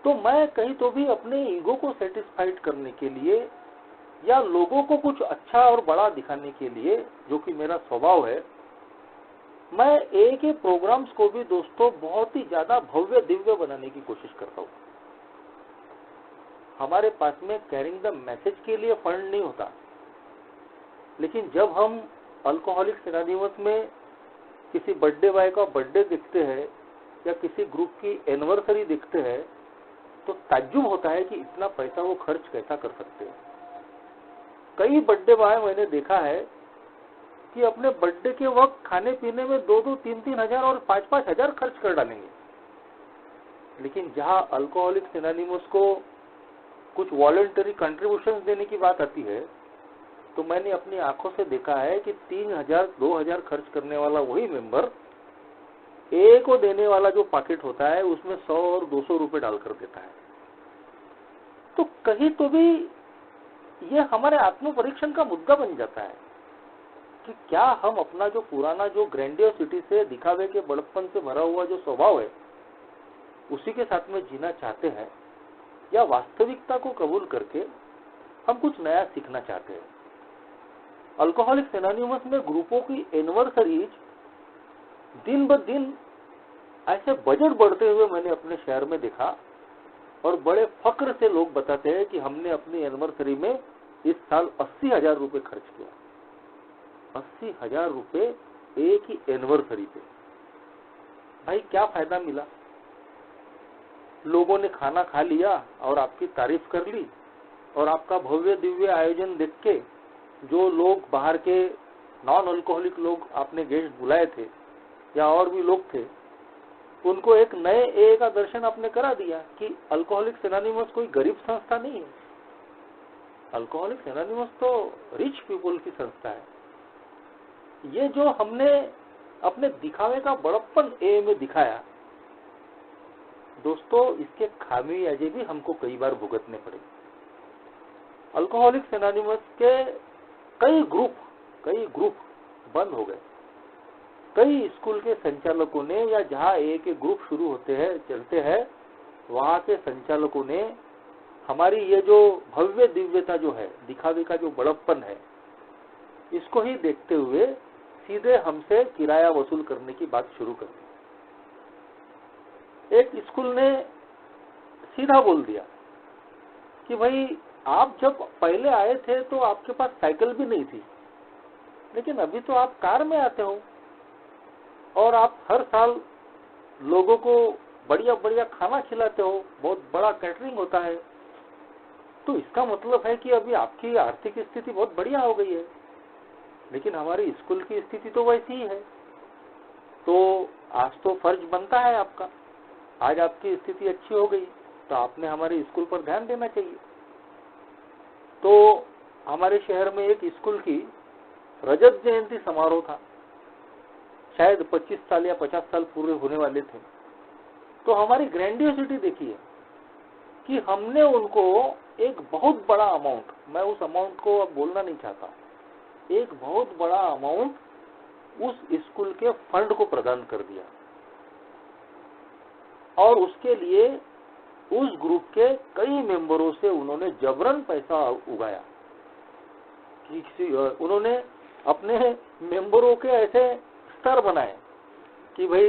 तो मैं कहीं तो भी अपने ईगो को सेटिस्फाइड करने के लिए या लोगों को कुछ अच्छा और बड़ा दिखाने के लिए, जो कि मेरा स्वभाव है, मैं ए के प्रोग्राम्स को भी दोस्तों बहुत ही ज्यादा भव्य दिव्य बनाने की कोशिश करता हूं। हमारे पास में कैरिंग द मैसेज के लिए फंड नहीं होता, लेकिन जब हम अल्कोहलिक्स एनोनिमस में किसी बर्थडे बॉय का बर्थडे देखते हैं या किसी ग्रुप की एनिवर्सरी देखते हैं, तो ताज्जुब होता है कि इतना पैसा वो खर्च कैसा कर सकते हैं। कई बर्थडे बॉय मैंने देखा है कि अपने बर्थडे के वक्त खाने पीने में 2-2, 3-3 हजार और 5-5 हजार खर्च कर डालेंगे। लेकिन जहां अल्कोहलिक्स एनोनिमस को कुछ वॉलंटरी कंट्रीब्यूशन देने की बात आती है, तो मैंने अपनी आंखों से देखा है कि 3,000, 2,000 खर्च करने वाला वही मेंबर ए को देने वाला जो पैकेट होता है उसमें 100 और 200 रुपए डालकर देता है। तो कहीं तो भी ये हमारे आत्म परीक्षण का मुद्दा बन जाता है कि क्या हम अपना जो पुराना जो ग्रैंडियोसिटी से, दिखावे के बड़प्पन से भरा हुआ जो स्वभाव है, उसी के साथ में जीना चाहते हैं, या वास्तविकता को कबूल करके हम कुछ नया सीखना चाहते हैं। अल्कोहलिक्स एनोनिमस में ग्रुपों की एनिवर्सरीज दिन ब दिन ऐसे बजट बढ़ते हुए मैंने अपने शहर में देखा, और बड़े फक्र से लोग बताते हैं कि हमने अपनी एनिवर्सरी में इस साल 80,000 रुपए खर्च किया। 80,000 रुपए एक ही एनिवर्सरी पे। भाई क्या फायदा मिला? लोगों ने खाना खा लिया और आपकी तारीफ कर ली, और आपका भव्य दिव्य आयोजन देख के जो लोग बाहर के नॉन अल्कोहलिक लोग आपने गेस्ट बुलाए थे या और भी लोग थे, उनको एक नए ए का दर्शन आपने करा दिया कि अल्कोहलिक्स एनोनिमस कोई गरीब संस्था नहीं है। अल्कोहलिक्स एनोनिमस तो रिच पीपल की संस्था है। ये जो हमने अपने दिखावे का बड़प्पन ए में दिखाया दोस्तों, इसके खामियाजे भी हमको कई बार भुगतने पड़े। अल्कोहलिक्स एनोनिमस के कई ग्रुप बंद हो गए। कई स्कूल के संचालकों ने, या जहां ए के ग्रुप शुरू होते हैं, चलते हैं, वहां के संचालकों ने हमारी ये जो भव्य दिव्यता जो है, दिखावे का जो बड़प्पन है, इसको ही देखते हुए सीधे हमसे किराया वसूल करने की बात शुरू कर दी। एक स्कूल ने सीधा बोल दिया कि भाई आप जब पहले आए थे तो आपके पास साइकिल भी नहीं थी, लेकिन अभी तो आप कार में आते हो और आप हर साल लोगों को बढ़िया बढ़िया खाना खिलाते हो, बहुत बड़ा कैटरिंग होता है, तो इसका मतलब है कि अभी आपकी आर्थिक स्थिति बहुत बढ़िया हो गई है। लेकिन हमारी स्कूल की स्थिति तो वैसी ही है, तो आज तो फर्ज बनता है आपका, आज आपकी स्थिति अच्छी हो गई तो आपने हमारे स्कूल पर ध्यान देना चाहिए। तो हमारे शहर में एक स्कूल की रजत जयंती समारोह था, शायद 25 साल या 50 साल पूरे होने वाले थे। तो हमारी ग्रैंडियोसिटी देखिए कि हमने उनको एक बहुत बड़ा अमाउंट, मैं उस अमाउंट को अब बोलना नहीं चाहता, एक बहुत बड़ा अमाउंट उस स्कूल के फंड को प्रदान कर दिया, और उसके लिए उस ग्रुप के कई मेंबरों से उन्होंने जबरन पैसा उगाया। उन्होंने अपने मेंबरों के ऐसे स्तर बनाए कि भाई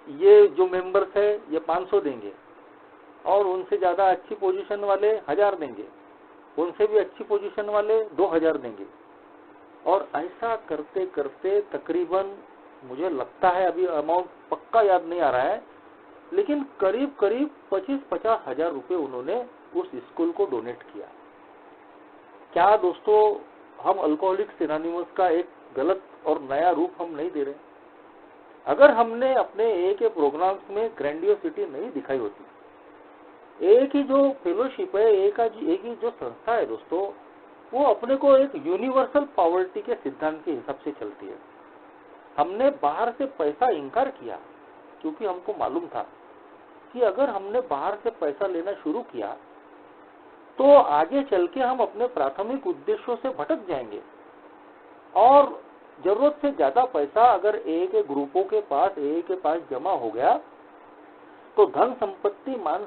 ये जो मेंबर्स है ये 500 देंगे, और उनसे ज्यादा अच्छी पोजीशन वाले 1000 देंगे, उनसे भी अच्छी पोजीशन वाले 2000 देंगे, और ऐसा करते करते तकरीबन मुझे लगता है अभी अमाउंट पक्का याद नहीं आ रहा है, लेकिन करीब करीब 25-50 हजार रुपए उन्होंने उस स्कूल को डोनेट किया। क्या दोस्तों हम अल्कोहलिक्स एनोनिमस का एक गलत और नया रूप हम नहीं दे रहे? अगर हमने अपने ए के प्रोग्राम्स में ग्रैंडियोसिटी नहीं दिखाई होती, ए की जो फेलोशिप है, ए की जो संस्था है दोस्तों, वो अपने को एक यूनिवर्सल पॉवर्टी के सिद्धांत के हिसाब से चलती है। हमने बाहर से पैसा इनकार किया क्योंकि हमको मालूम था कि अगर हमने बाहर से पैसा लेना शुरू किया तो आगे चल के हम अपने प्राथमिक उद्देश्यों से भटक जाएंगे, और जरूरत से ज्यादा पैसा अगर ए के ग्रुपों के पास, ए के पास जमा हो गया तो धन संपत्ति, मान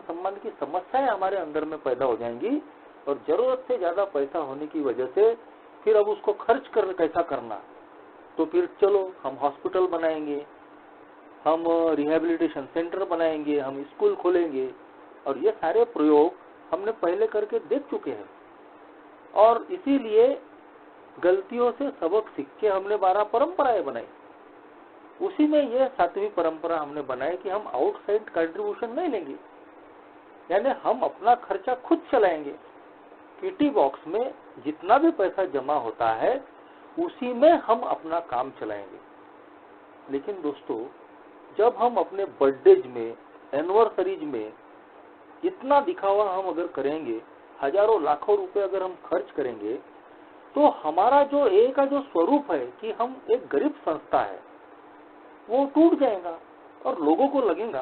सम्मान की समस्याएं हमारे अंदर में पैदा हो जाएंगी, और जरूरत से ज्यादा पैसा होने की वजह से फिर अब उसको खर्च कैसा करना, तो फिर चलो हम हॉस्पिटल बनाएंगे, हम रिहैबिलिटेशन सेंटर बनाएंगे, हम स्कूल खोलेंगे, और ये सारे प्रयोग हमने पहले करके देख चुके हैं। और इसीलिए गलतियों से सबक सीख के हमने 12 परंपराएं बनाई। उसी में ये 7वीं परंपरा हमने बनाई कि हम आउटसाइड कंट्रीब्यूशन नहीं लेंगे, यानी हम अपना खर्चा खुद चलाएंगे। किटी बॉक्स में जितना भी पैसा जमा होता है उसी में हम अपना काम चलाएंगे। लेकिन दोस्तों जब हम अपने बर्थडेज में, एनिवर्सरीज में इतना दिखावा हम अगर करेंगे, हजारों लाखों रुपए अगर हम खर्च करेंगे, तो हमारा जो ए का जो स्वरूप है कि हम एक गरीब संस्था है वो टूट जाएगा, और लोगों को लगेगा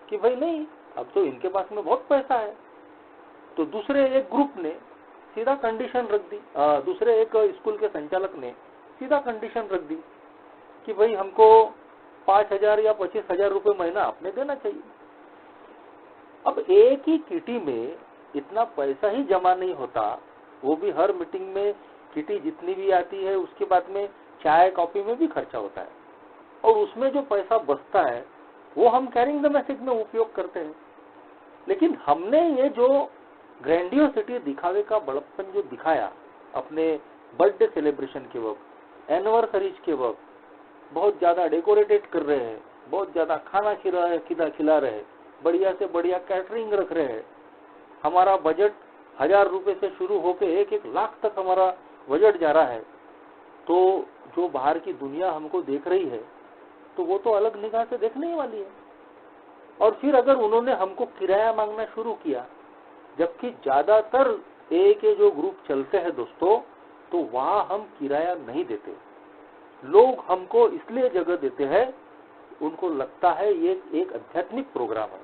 कि भाई नहीं, अब तो इनके पास में बहुत पैसा है। तो दूसरे एक ग्रुप ने सीधा कंडीशन रख दी, दूसरे एक स्कूल के संचालक ने सीधा कंडीशन रख दी कि भाई हमको 5,000 या 25,000 रुपए महीना आपने देना चाहिए। अब एक ही किटी में इतना पैसा ही जमा नहीं होता, वो भी हर मीटिंग में किटी जितनी भी आती है उसके बाद में चाय कॉफी में भी खर्चा होता है, और उसमें जो पैसा बचता है वो हम कैरिंग द मैसेज में उपयोग करते हैं। लेकिन हमने ये जो ग्रैंडियोसिटी, दिखावे का बड़प्पन जो दिखाया अपने बर्थडे सेलिब्रेशन के वक्त, एनिवर्सरीज के वक्त, बहुत ज्यादा डेकोरेटेड कर रहे हैं, बहुत ज्यादा खाना खिला रहे हैं, बढ़िया से बढ़िया कैटरिंग रख रहे हैं, हमारा बजट 1000 रुपए से शुरू होकर 1-1 लाख तक हमारा बजट जा रहा है, तो जो बाहर की दुनिया हमको देख रही है तो वो तो अलग निगाह से देखने ही वाली है। और फिर अगर उन्होंने हमको किराया मांगना शुरू किया, जबकि ज्यादातर ए के जो ग्रुप चलते हैं दोस्तों, तो वहां हम किराया नहीं देते। लोग हमको इसलिए जगह देते हैं, उनको लगता है ये एक आध्यात्मिक प्रोग्राम है,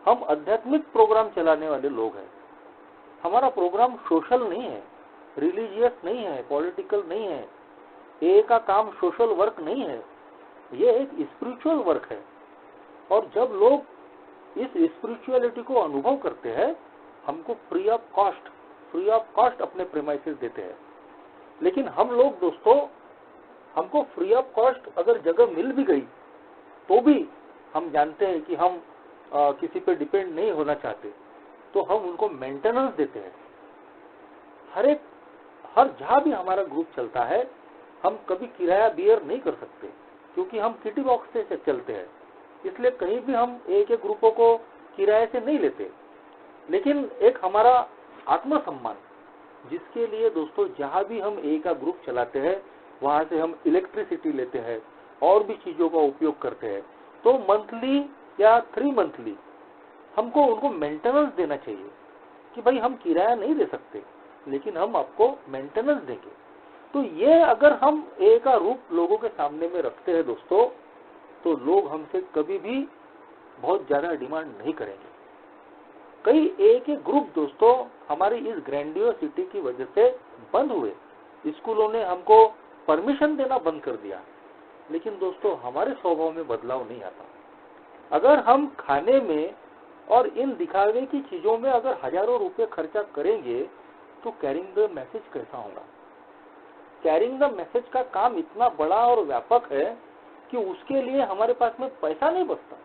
हम आध्यात्मिक प्रोग्राम चलाने वाले लोग हैं। हमारा प्रोग्राम सोशल नहीं है, रिलीजियस नहीं है, पॉलिटिकल नहीं है। ए का काम सोशल वर्क नहीं है, ये एक स्पिरिचुअल वर्क है। और जब लोग इस स्पिरिचुअलिटी को अनुभव करते हैं, हमको फ्री ऑफ कॉस्ट अपने प्रेमाइसेस देते हैं। लेकिन हम लोग दोस्तों, हमको फ्री ऑफ कॉस्ट अगर जगह मिल भी गई तो भी हम जानते हैं कि हम किसी पे डिपेंड नहीं होना चाहते, तो हम उनको मेंटेनेंस देते हैं। हर जहां भी हमारा ग्रुप चलता है, हम कभी किराया बियर नहीं कर सकते, क्योंकि हम किटी बॉक्स से चलते हैं। इसलिए कहीं भी हम एक एक ग्रुपों को किराए से नहीं लेते। लेकिन एक हमारा आत्मसम्मान, जिसके लिए दोस्तों जहां भी हम ए का ग्रुप चलाते हैं वहां से हम इलेक्ट्रिसिटी लेते हैं और भी चीजों का उपयोग करते हैं, तो मंथली या 3 मंथली हमको उनको मेंटेनेंस देना चाहिए कि भाई हम किराया नहीं दे सकते, लेकिन हम आपको मेंटेनेंस देंगे। तो ये अगर हम ए का रूप लोगों के सामने में रखते हैं दोस्तों, तो लोग हमसे कभी भी बहुत ज्यादा डिमांड नहीं करेंगे। कई ए के ग्रुप दोस्तों हमारी इस ग्रैंडियोसिटी की वजह से बंद हुए, स्कूलों ने हमको परमिशन देना बंद कर दिया। लेकिन दोस्तों हमारे स्वभाव में बदलाव नहीं आता। अगर हम खाने में और इन दिखावे की चीजों में अगर हजारों रुपए खर्चा करेंगे, तो कैरिंग द मैसेज कैसा होगा? कैरिंग द मैसेज का काम इतना बड़ा और व्यापक है कि उसके लिए हमारे पास में पैसा नहीं बचता,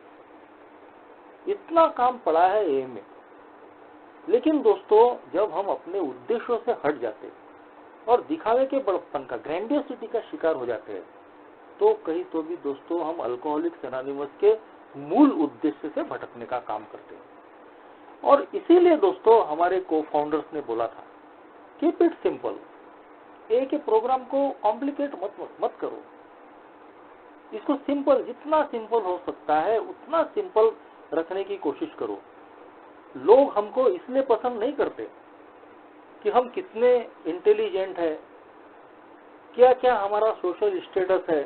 इतना काम पड़ा है ए में। लेकिन दोस्तों जब हम अपने उद्देश्यों से हट जाते और दिखावे के बड़प्पन का, ग्रैंडियोसिटी का शिकार हो जाते हैं, तो कहीं तो भी दोस्तों हम अल्कोहलिक्स एनोनिमस के मूल उद्देश्य से भटकने का काम करते हैं। और इसीलिए दोस्तों हमारे को फाउंडर्स ने बोला था, कीप इट सिंपल। एक ही प्रोग्राम को कॉम्प्लिकेट मत करो, इसको सिंपल, जितना सिंपल हो सकता है उतना सिंपल रखने की कोशिश करो। लोग हमको इसलिए पसंद नहीं करते कि हम कितने इंटेलिजेंट है, क्या क्या हमारा सोशल स्टेटस है,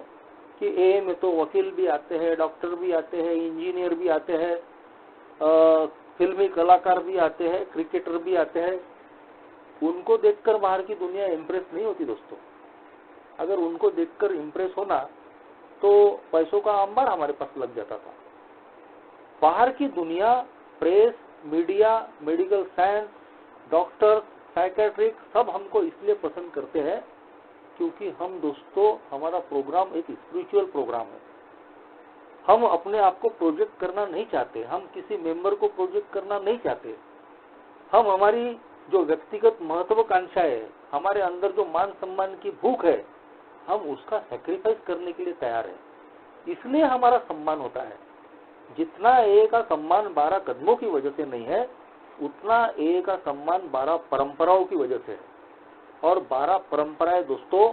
कि ए में तो वकील भी आते हैं, डॉक्टर भी आते हैं, इंजीनियर भी आते हैं, फिल्मी कलाकार भी आते हैं, क्रिकेटर भी आते हैं। उनको देखकर बाहर की दुनिया इम्प्रेस नहीं होती दोस्तों। अगर उनको देखकर इम्प्रेस होना तो पैसों का अंबार हमारे पास लग जाता था। बाहर की दुनिया, press, media, medical science, doctor, psychiatric सब हमको इसलिए पसंद करते हैं क्योंकि हम दोस्तों, हमारा प्रोग्राम एक स्पिरिचुअल प्रोग्राम है। हम अपने आप को प्रोजेक्ट करना नहीं चाहते, हम किसी मेंबर को प्रोजेक्ट करना नहीं चाहते। हम हमारी जो व्यक्तिगत महत्वाकांक्षा है, हमारे अंदर जो मान सम्मान की भूख है, हम उसका सैक्रिफाइस करने के लिए तैयार है। इसलिए हमारा सम्मान होता है। जितना ए का सम्मान 12 कदमों की वजह से नहीं है, उतना ए का सम्मान 12 परंपराओं की वजह से है। और 12 परंपराएं दोस्तों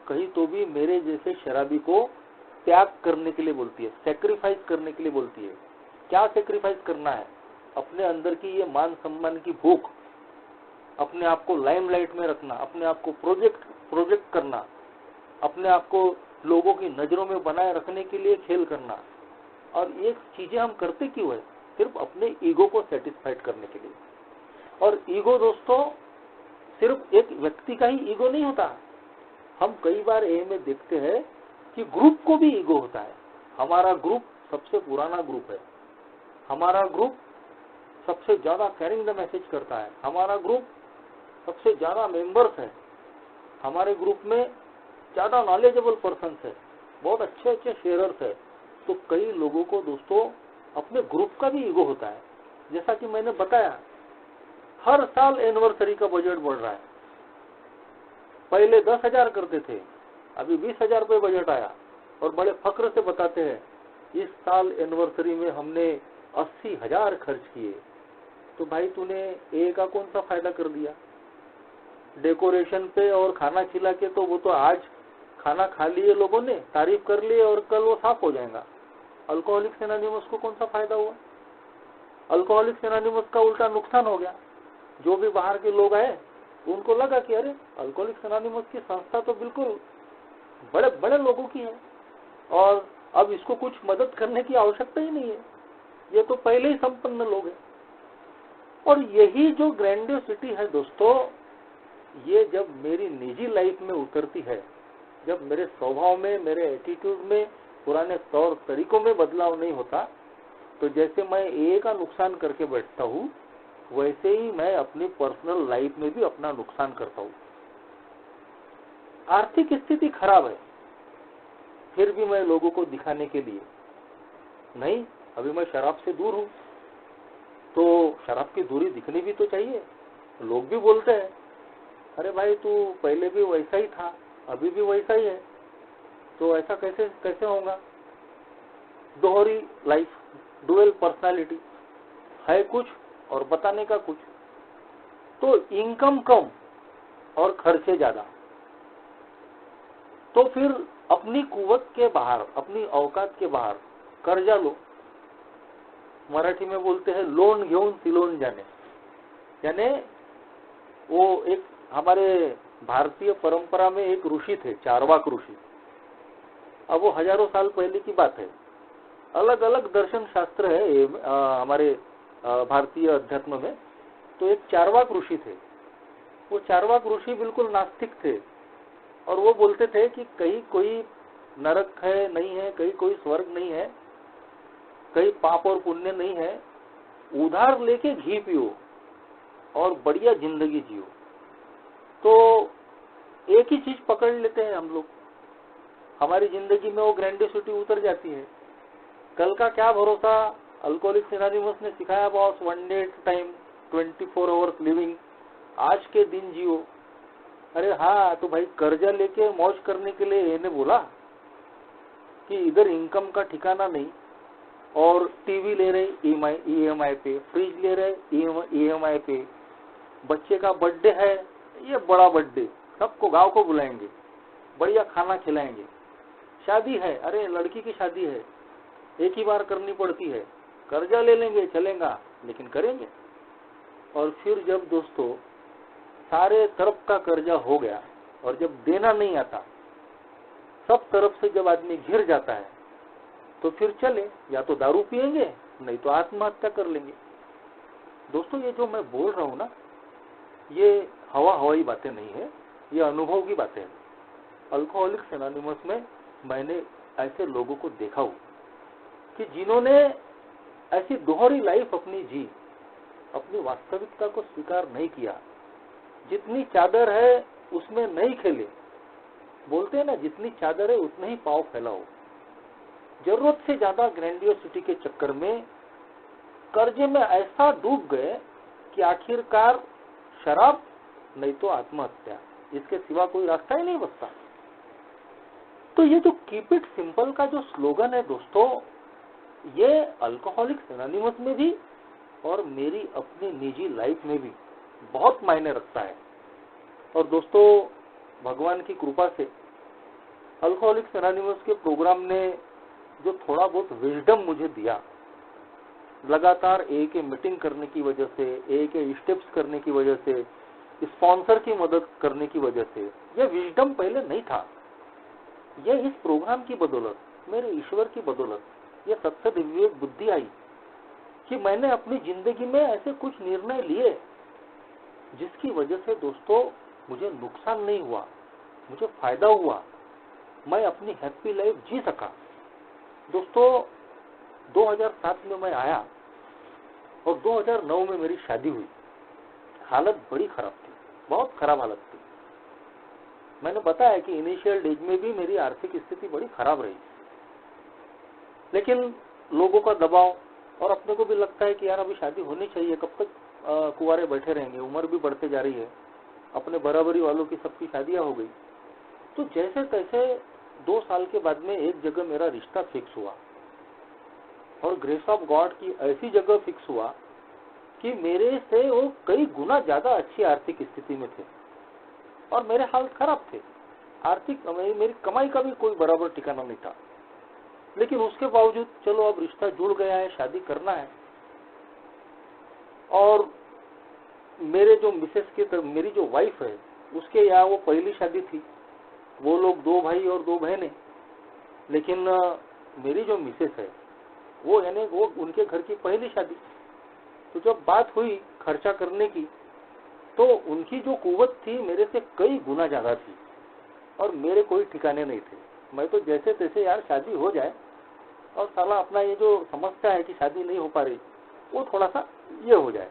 कहीं तो भी मेरे जैसे शराबी को त्याग करने के लिए बोलती है, सैक्रिफाइस करने के लिए बोलती है। क्या सैक्रिफाइस करना है? अपने अंदर की ये मान सम्मान की भूख, अपने आप को लाइमलाइट में रखना, अपने आप को प्रोजेक्ट करना, अपने आप को लोगों की नजरों में बनाए रखने के लिए खेल करना। और ये चीजें हम करते क्यों है? सिर्फ अपने ईगो को सेटिस्फाइड करने के लिए। और ईगो दोस्तों सिर्फ एक व्यक्ति का ही ईगो नहीं होता। हम कई बार ए में देखते हैं कि ग्रुप को भी ईगो होता है। हमारा ग्रुप सबसे पुराना ग्रुप है, हमारा ग्रुप सबसे ज्यादा कैरिंग द मैसेज करता है, हमारा ग्रुप सबसे ज्यादा मेंबर्स है, हमारे ग्रुप में ज्यादा नॉलेजेबल पर्सन है, बहुत अच्छे अच्छे शेयरर्स है। तो कई लोगों को दोस्तों अपने ग्रुप का भी ईगो होता है। जैसा कि मैंने बताया, हर साल एनिवर्सरी का बजट बढ़ रहा है। पहले 10,000 करते थे, अभी 20,000 रुपये बजट आया और बड़े फक्र से बताते हैं इस साल एनिवर्सरी में हमने 80,000 खर्च किए। तो भाई तूने ए का कौन सा फायदा कर दिया? डेकोरेशन पे और खाना खिला के तो वो तो आज खाना खा लिए लोगों ने, तारीफ कर लिए और कल वो साफ हो जाएगा। अल्कोहलिक्स एनोनिमस को कौन सा फायदा हुआ? अल्कोहलिक्स एनोनिमस का उल्टा नुकसान हो गया। जो भी बाहर के लोग आए उनको लगा कि अरे अल्कोहलिक्स एनोनिमस की संस्था तो बिल्कुल बड़े बड़े लोगों की है और अब इसको कुछ मदद करने की आवश्यकता ही नहीं है, ये तो पहले ही संपन्न लोग हैं। और यही जो ग्रैंडियोसिटी है दोस्तों, ये जब मेरी निजी लाइफ में उतरती है, जब मेरे स्वभाव में, मेरे एटीट्यूड में, पुराने तौर तरीकों में बदलाव नहीं होता, तो जैसे मैं ए का नुकसान करके बैठता हूँ, वैसे ही मैं अपनी पर्सनल लाइफ में भी अपना नुकसान करता हूँ। आर्थिक स्थिति खराब है, फिर भी मैं लोगों को दिखाने के लिए नहीं, अभी मैं शराब से दूर हूँ, तो शराब की दूरी दिखनी भी तो चाहिए। लोग भी बोलते हैं अरे भाई तू पहले भी वैसा ही था, अभी भी वैसा ही है, तो ऐसा कैसे होगा? दोहरी लाइफ, डुअल पर्सनालिटी है कुछ और बताने का कुछ। तो इनकम कम और खर्चे ज्यादा, तो फिर अपनी कुवत के बाहर, अपनी औकात के बाहर कर्जा लो। मराठी में बोलते हैं लोन घेऊन सिलोन जाने, यानी वो एक हमारे भारतीय परंपरा में एक ऋषि थे, चारवाक ऋषि। अब वो हजारों साल पहले की बात है। अलग अलग दर्शन शास्त्र है हमारे भारतीय अध्यात्म में। तो एक चारवाक ऋषि थे। वो चारवाक ऋषि बिल्कुल नास्तिक थे और वो बोलते थे कि कहीं कोई नरक है नहीं है, कहीं कोई स्वर्ग नहीं है, कहीं पाप और पुण्य नहीं है, उधार लेके घी पियो और बढ़िया जिंदगी जियो। तो एक ही चीज पकड़ लेते हैं हम लोग, हमारी जिंदगी में वो ग्रैंडियोसिटी उतर जाती है। कल का क्या भरोसा? अल्कोहलिक्स एनोनिमस ने सिखाया boss, one day at time, 24 hours living, आज के दिन जियो। अरे हाँ, तो भाई कर्जा लेके मौज करने के लिए इन्हें बोला, कि इधर इनकम का ठिकाना नहीं, और टीवी ले रहे ईएमआई पे, फ्रिज ले रहे ईएमआई पे, बच्चे का बर्थडे है, ये बड़ा बर्थडे, सबको गांव को बुलाएंगे, बढ़िया खाना खिलाएंगे, शादी है, अरे लड़की की शादी है, एक ही बार करनी पड़ती है, कर्जा ले लेंगे चलेगा, लेकिन करेंगे। और फिर जब दोस्तों सारे तरफ का कर्जा हो गया और जब देना नहीं आता, सब तरफ से जब आदमी घिर जाता है, तो फिर चले या तो दारू पिएंगे, नहीं तो आत्महत्या कर लेंगे। दोस्तों ये जो मैं बोल रहा हूँ ना, ये हवाई बातें नहीं है, ये अनुभव की बातें हैं। अल्कोहलिक्स एनोनिमस में मैंने ऐसे लोगों को देखा हूँ कि जिन्होंने ऐसी दोहरी लाइफ अपनी जी, अपनी वास्तविकता को स्वीकार नहीं किया, जितनी चादर है उसमें नहीं खेले। बोलते हैं ना, जितनी चादर है उतना ही पाँव फैलाओ। जरूरत से ज्यादा ग्रैंडियोसिटी के चक्कर में कर्जे में ऐसा डूब गए कि आखिरकार शराब नहीं तो आत्महत्या, इसके सिवा कोई रास्ता ही नहीं बचता। तो ये जो कीप इट सिंपल का जो स्लोगन है दोस्तों, ये अल्कोहलिक्स एनोनिमस में भी और मेरी अपनी निजी लाइफ में भी बहुत मायने रखता है। और दोस्तों भगवान की कृपा से अल्कोहलिक्स एनोनिमस के प्रोग्राम ने जो थोड़ा बहुत विजडम मुझे दिया, लगातार एक मीटिंग करने की वजह से, एक स्टेप्स करने की वजह से, स्पॉन्सर की मदद करने की वजह से, यह विजडम पहले नहीं था। यह इस प्रोग्राम की बदौलत, मेरे ईश्वर की बदौलत, यह सत्य दिव्य बुद्धि आई कि मैंने अपनी जिंदगी में ऐसे कुछ निर्णय लिए जिसकी वजह से दोस्तों मुझे नुकसान नहीं हुआ, मुझे फायदा हुआ, मैं अपनी हैप्पी लाइफ जी सका। दोस्तों 2007 में मैं आया और 2009 में मेरी शादी हुई। हालत बड़ी खराब थी, बहुत खराब हालत थी। मैंने बताया कि इनिशियल डेज में भी मेरी आर्थिक स्थिति बड़ी खराब रही, लेकिन लोगों का दबाव, और अपने को भी लगता है कि यार अभी शादी होनी चाहिए, कब तक कुंवारे बैठे रहेंगे, उम्र भी बढ़ते जा रही है, अपने बराबरी वालों की सबकी शादियां हो गई। तो जैसे तैसे 2 साल के बाद में एक जगह मेरा रिश्ता फिक्स हुआ, और ग्रेस ऑफ गॉड की ऐसी जगह फिक्स हुआ कि मेरे से वो कई गुना ज्यादा अच्छी आर्थिक स्थिति में थे, और मेरे हालत खराब थे। आर्थिक मेरी कमाई का भी कोई बराबर ठिकाना नहीं था, लेकिन उसके बावजूद चलो अब रिश्ता जुड़ गया है, शादी करना है। और मेरे जो मिसेस की, मेरी जो वाइफ है, उसके यहाँ वो पहली शादी थी, वो लोग 2 भाई और 2 बहनें, लेकिन मेरी जो मिसेस है वो यानी वो उनके घर की पहली शादी। तो जब बात हुई खर्चा करने की, तो उनकी जो कुव्वत थी मेरे से कई गुना ज्यादा थी, और मेरे कोई ठिकाने नहीं थे। मैं तो जैसे तैसे यार शादी हो जाए, और साला अपना ये जो समस्या है कि शादी नहीं हो पा रही, वो थोड़ा सा ये हो जाए।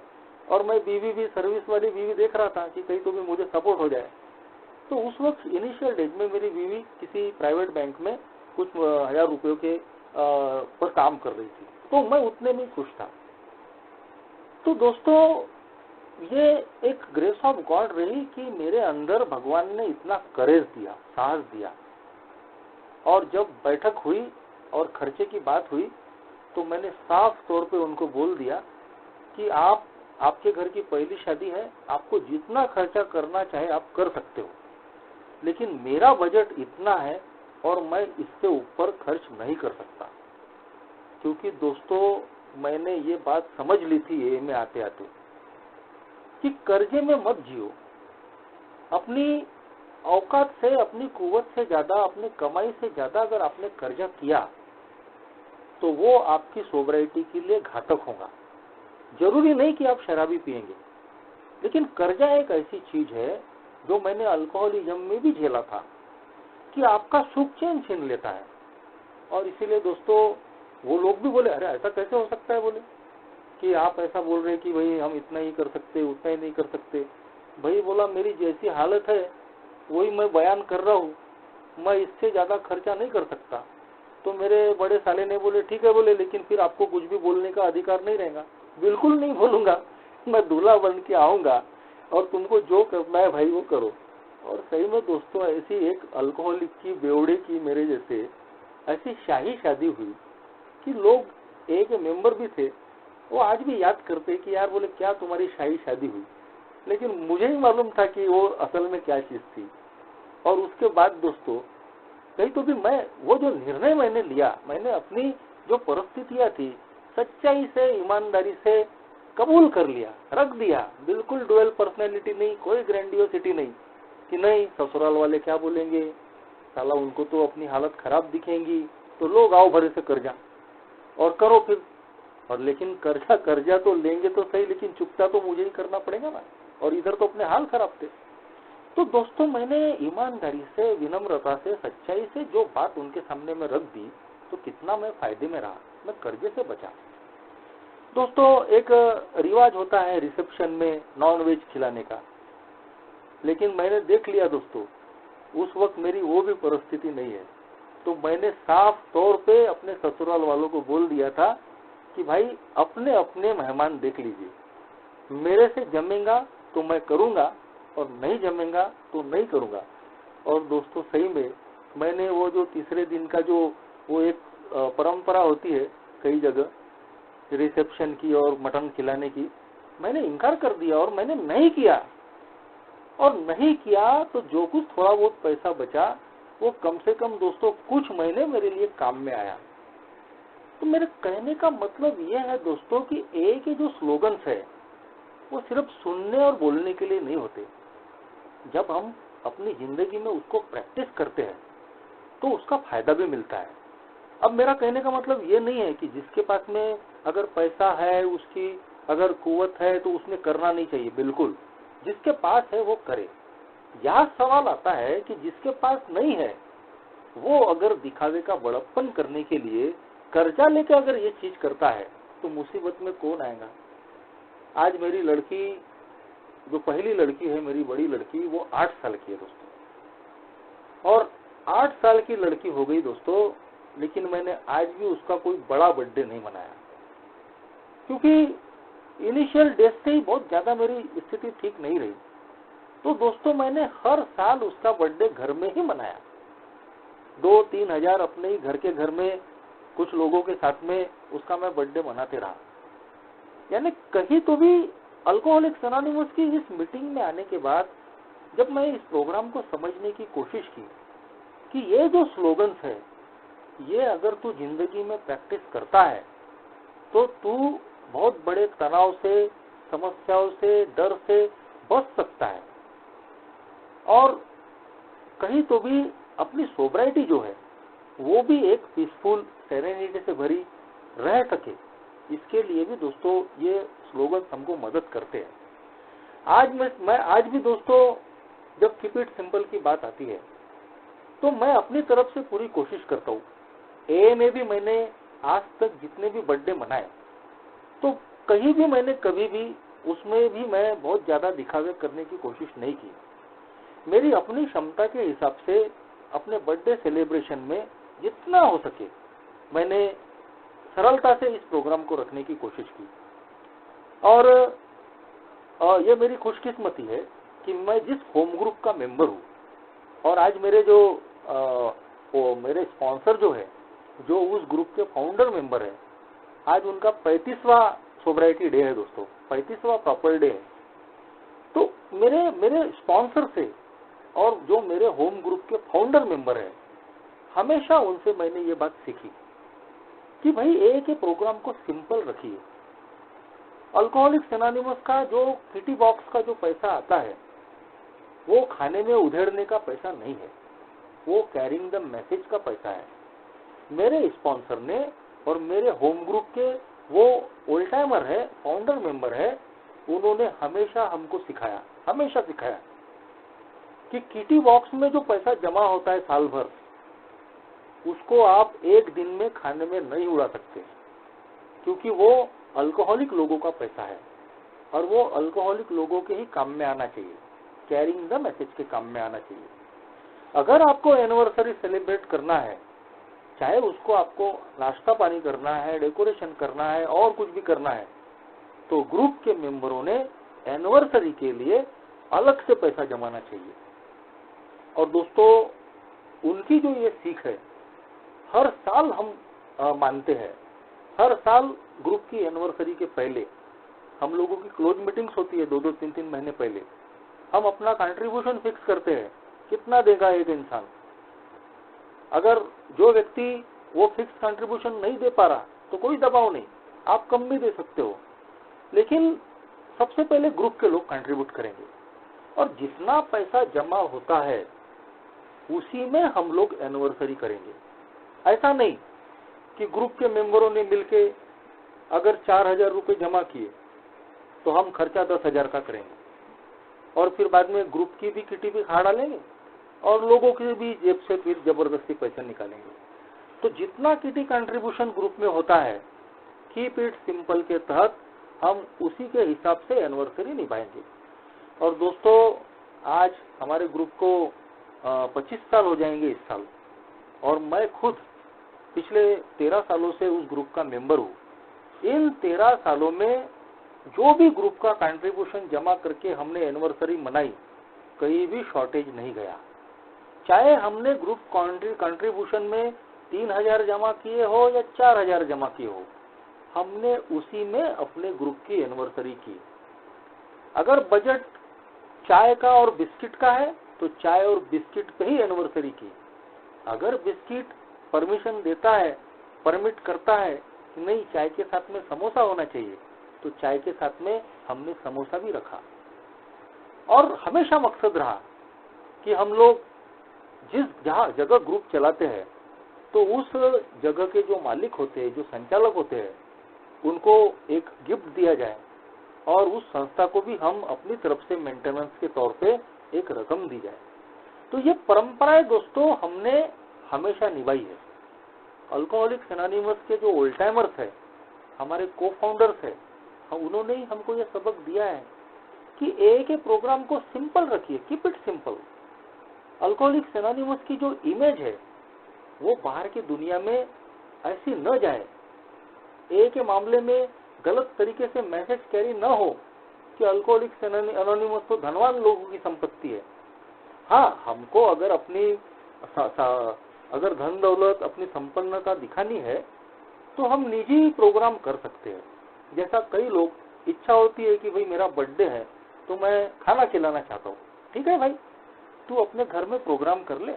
और मैं बीवी भी, सर्विस वाली बीवी देख रहा था कि कहीं तो भी मुझे सपोर्ट हो जाए। तो उस वक्त इनिशियल डेज में मेरी बीवी किसी प्राइवेट बैंक में कुछ 1000 रुपयों के पर काम कर रही थी, तो मैं उतने में खुश था। तो दोस्तों ये एक ग्रेस ऑफ गॉड रही कि मेरे अंदर भगवान ने इतना करेज दिया, साहस दिया। और जब बैठक हुई और खर्चे की बात हुई, तो मैंने साफ तौर पे उनको बोल दिया कि आपके घर की पहली शादी है, आपको जितना खर्चा करना चाहे आप कर सकते हो, लेकिन मेरा बजट इतना है और मैं इससे ऊपर खर्च नहीं कर सकता। क्योंकि दोस्तों मैंने ये बात समझ ली थी ये में आते आते कि कर्जे में मत जियो। अपनी औकात से, अपनी कुव्वत से ज्यादा, अपनी कमाई से ज्यादा अगर आपने कर्जा किया तो वो आपकी सोबराइटी के लिए घातक होगा। जरूरी नहीं कि आप शराबी पिएंगे, लेकिन कर्जा एक ऐसी चीज है जो मैंने अल्कोहलिज्म में भी झेला था कि आपका सुख चैन छीन लेता है। और इसीलिए दोस्तों वो लोग भी बोले, अरे ऐसा कैसे हो सकता है, बोले कि आप ऐसा बोल रहे हैं कि भाई हम इतना ही कर सकते, उतना ही नहीं कर सकते। भाई बोला मेरी जैसी हालत है वही मैं बयान कर रहा हूँ, मैं इससे ज्यादा खर्चा नहीं कर सकता। तो मेरे बड़े साले ने बोले ठीक है, बोले लेकिन फिर आपको कुछ भी बोलने का अधिकार नहीं रहेगा। बिल्कुल नहीं बोलूंगा, मैं दूल्हा बन के आऊंगा और तुमको जो करना है भाई वो करो। और सही में दोस्तों ऐसी एक अल्कोहलिक की, बेवड़े की, मेरे जैसे ऐसी शाही शादी हुई कि लोग, एक मेंबर भी थे, वो आज भी याद करते कि यार बोले क्या तुम्हारी शाही शादी हुई, लेकिन मुझे ही मालूम था कि वो असल में क्या चीज थी। और उसके बाद दोस्तों कहीं तो भी मैं वो जो निर्णय मैंने लिया, मैंने अपनी जो परिस्थितियां थी सच्चाई से, ईमानदारी से कबूल कर लिया, रख दिया। बिल्कुल डुअल पर्सनैलिटी नहीं, कोई ग्रैंडियोसिटी नहीं कि नहीं ससुराल वाले क्या बोलेंगे, साला उनको तो अपनी हालत खराब दिखेंगी, तो लोग आओ भरे से कर्जा और करो फिर। और लेकिन कर्जा तो लेंगे तो सही, लेकिन चुकता तो मुझे ही करना पड़ेगा ना, और इधर तो अपने हाल खराब थे। तो दोस्तों मैंने ईमानदारी से, विनम्रता से, सच्चाई से जो बात उनके सामने में रख दी, तो कितना मैं फायदे में रहा, मैं कर्जे से बचा। दोस्तों एक रिवाज होता है रिसेप्शन में नॉन वेज खिलाने का, लेकिन मैंने देख लिया दोस्तों उस वक्त मेरी वो भी परिस्थिति नहीं है। तो मैंने साफ तौर पे अपने ससुराल वालों को बोल दिया था कि भाई अपने अपने मेहमान देख लीजिए, मेरे से जमेगा तो मैं करूंगा और नहीं जमेगा तो नहीं करूंगा। और दोस्तों सही में मैंने वो जो तीसरे दिन का जो वो एक परंपरा होती है कई जगह रिसेप्शन की और मटन खिलाने की, मैंने इनकार कर दिया और मैंने नहीं किया। और नहीं किया तो जो कुछ थोड़ा बहुत पैसा बचा वो कम से कम दोस्तों कुछ महीने मेरे लिए काम में आया। तो मेरे कहने का मतलब ये है दोस्तों कि एक ही जो स्लोगन्स है वो सिर्फ सुनने और बोलने के लिए नहीं होते। जब हम अपनी जिंदगी में उसको प्रैक्टिस करते हैं तो उसका फायदा भी मिलता है। अब मेरा कहने का मतलब ये नहीं है कि जिसके पास में अगर पैसा है, उसकी अगर कुव्वत है तो उसने करना नहीं चाहिए, बिल्कुल जिसके पास है वो करे। यह सवाल आता है कि जिसके पास नहीं है वो अगर दिखावे का बड़प्पन करने के लिए कर्जा लेकर अगर ये चीज करता है तो मुसीबत में कौन आएगा। आज मेरी लड़की, जो पहली लड़की है मेरी बड़ी लड़की, वो 8 साल की है दोस्तों, और 8 साल की लड़की हो गई दोस्तों, लेकिन मैंने आज भी उसका कोई बड़ा बर्थडे नहीं मनाया, क्योंकि इनिशियल डेज से ही बहुत ज्यादा मेरी स्थिति ठीक नहीं रही। तो दोस्तों मैंने हर साल उसका बर्थडे घर में ही मनाया, 2-3 हजार अपने ही घर के घर में कुछ लोगों के साथ में उसका मैं बर्थडे मनाते रहा। यानी कहीं तो भी अल्कोहलिक्स एनोनिमस की इस मीटिंग में आने के बाद जब मैं इस प्रोग्राम को समझने की कोशिश की कि ये जो स्लोगन्स है ये अगर तू जिंदगी में प्रैक्टिस करता है तो तू बहुत बड़े तनाव से, समस्याओं से, डर से बच सकता है, और कहीं तो भी अपनी सोब्राइटी जो है वो भी एक पीसफुल सेरेनिटी से भरी रह सके। इसके लिए भी दोस्तों ये स्लोगन हमको मदद करते हैं। आज भी दोस्तों जब कीप इट सिंपल की बात आती है तो मैं अपनी तरफ से पूरी कोशिश करता हूँ। ए में भी मैंने आज तक जितने भी बर्थडे मनाए तो कहीं भी मैंने कभी भी उसमें भी मैं बहुत ज्यादा दिखावे करने की कोशिश नहीं की। मेरी अपनी क्षमता के हिसाब से अपने बर्थडे सेलिब्रेशन में जितना हो सके मैंने सरलता से इस प्रोग्राम को रखने की कोशिश की। और ये मेरी खुशकिस्मती है कि मैं जिस होम ग्रुप का मेंबर हूँ, और आज मेरे जो मेरे स्पॉन्सर जो है, जो उस ग्रुप के फाउंडर मेंबर है, आज उनका 35वां सोब्राइटी डे है दोस्तों, 35वां प्रॉपर डे है। तो मेरे स्पॉन्सर से और जो मेरे होम ग्रुप के फाउंडर मेंबर है, हमेशा उनसे मैंने ये बात सीखी कि भाई एक ही प्रोग्राम को सिंपल रखिए। अल्कोहलिक्स एनोनिमस का जो किटी बॉक्स का जो पैसा आता है वो खाने में उधेड़ने का पैसा नहीं है, वो कैरिंग द मैसेज का पैसा है। मेरे स्पॉन्सर ने और मेरे होम ग्रुप के वो ओल्ड टाइमर है, फाउंडर मेंबर है, उन्होंने हमेशा हमको सिखाया कि किटी बॉक्स में जो पैसा जमा होता है साल भर, उसको आप एक दिन में खाने में नहीं उड़ा सकते, क्योंकि वो अल्कोहलिक लोगों का पैसा है और वो अल्कोहलिक लोगों के ही काम में आना चाहिए, कैरिंग द मैसेज के काम में आना चाहिए। अगर आपको एनिवर्सरी सेलिब्रेट करना है, चाहे उसको आपको नाश्ता पानी करना है, डेकोरेशन करना है और कुछ भी करना है, तो ग्रुप के मेंबरों ने एनिवर्सरी के लिए अलग से पैसा जमाना चाहिए। और दोस्तों उनकी जो ये सीख है हर साल हम मानते हैं, हर साल ग्रुप की एनिवर्सरी के पहले हम लोगों की क्लोज मीटिंग्स होती है 2-2, 3-3 महीने पहले। हम अपना कंट्रीब्यूशन फिक्स करते हैं, कितना देगा एक इंसान। अगर जो व्यक्ति वो फिक्स कंट्रीब्यूशन नहीं दे पा रहा तो कोई दबाव नहीं, आप कम भी दे सकते हो, लेकिन सबसे पहले ग्रुप के लोग कंट्रीब्यूट करेंगे और जितना पैसा जमा होता है उसी में हम लोग एनिवर्सरी करेंगे। ऐसा नहीं कि ग्रुप के मेंबरों ने मिलके अगर 4,000 रुपए जमा किए तो हम खर्चा 10,000 का करेंगे और फिर बाद में ग्रुप की भी किटी भी खा डालेंगे और लोगों की भी जेब से फिर जबरदस्ती पैसे निकालेंगे। तो जितना किटी कंट्रीब्यूशन ग्रुप में होता है, कीप इट सिंपल के तहत हम उसी के हिसाब से एनिवर्सरी निभाएंगे। और दोस्तों, आज हमारे ग्रुप को 25 साल हो जाएंगे इस साल, और मैं खुद पिछले 13 सालों से उस ग्रुप का मेंबर हूँ। इन 13 सालों में जो भी ग्रुप का कंट्रीब्यूशन जमा करके हमने एनिवर्सरी मनाई, कहीं भी शॉर्टेज नहीं गया। चाहे हमने ग्रुप कंट्रीब्यूशन में 3,000 जमा किए हो या 4,000 जमा किए हो, हमने उसी में अपने ग्रुप की एनिवर्सरी की। अगर बजट चाय का और बिस्किट का है तो चाय और बिस्किट पे ही एनिवर्सरी की। अगर बिस्किट परमिशन देता है, परमिट करता है कि नहीं चाय के साथ में समोसा होना चाहिए, तो चाय के साथ में हमने समोसा भी रखा। और हमेशा मकसद रहा कि हम लोग जहाँ जगह ग्रुप चलाते हैं तो उस जगह के जो मालिक होते हैं, जो संचालक होते हैं, उनको एक गिफ्ट दिया जाए और उस संस्था को भी हम अपनी तरफ से मेंटेनेंस के तौर पे एक रकम दी जाए। तो ये परंपराएं दोस्तों हमने हमेशा निभाई है। अल्कोहलिक्स एनोनिमस के जो ओल्ड टाइमर्स है, हमारे को फाउंडर्स है, उन्होंने ही हमको ये सबक दिया है कि ए के प्रोग्राम को सिंपल रखिए, keep it simple. Alcoholics anonymous की जो इमेज है वो बाहर की दुनिया में ऐसी न जाए, ए के मामले में गलत तरीके से मैसेज कैरी न हो कि अल्कोहलिक्स एनोनिमस तो धनवान लोगों की संपत्ति है। हाँ, हमको अगर अपनी अगर धन दौलत, अपनी संपन्नता दिखानी है तो हम निजी प्रोग्राम कर सकते हैं। जैसा कई लोग इच्छा होती है कि भाई मेरा बर्थडे है तो मैं खाना खिलाना चाहता हूँ, ठीक है भाई, तू अपने घर में प्रोग्राम कर ले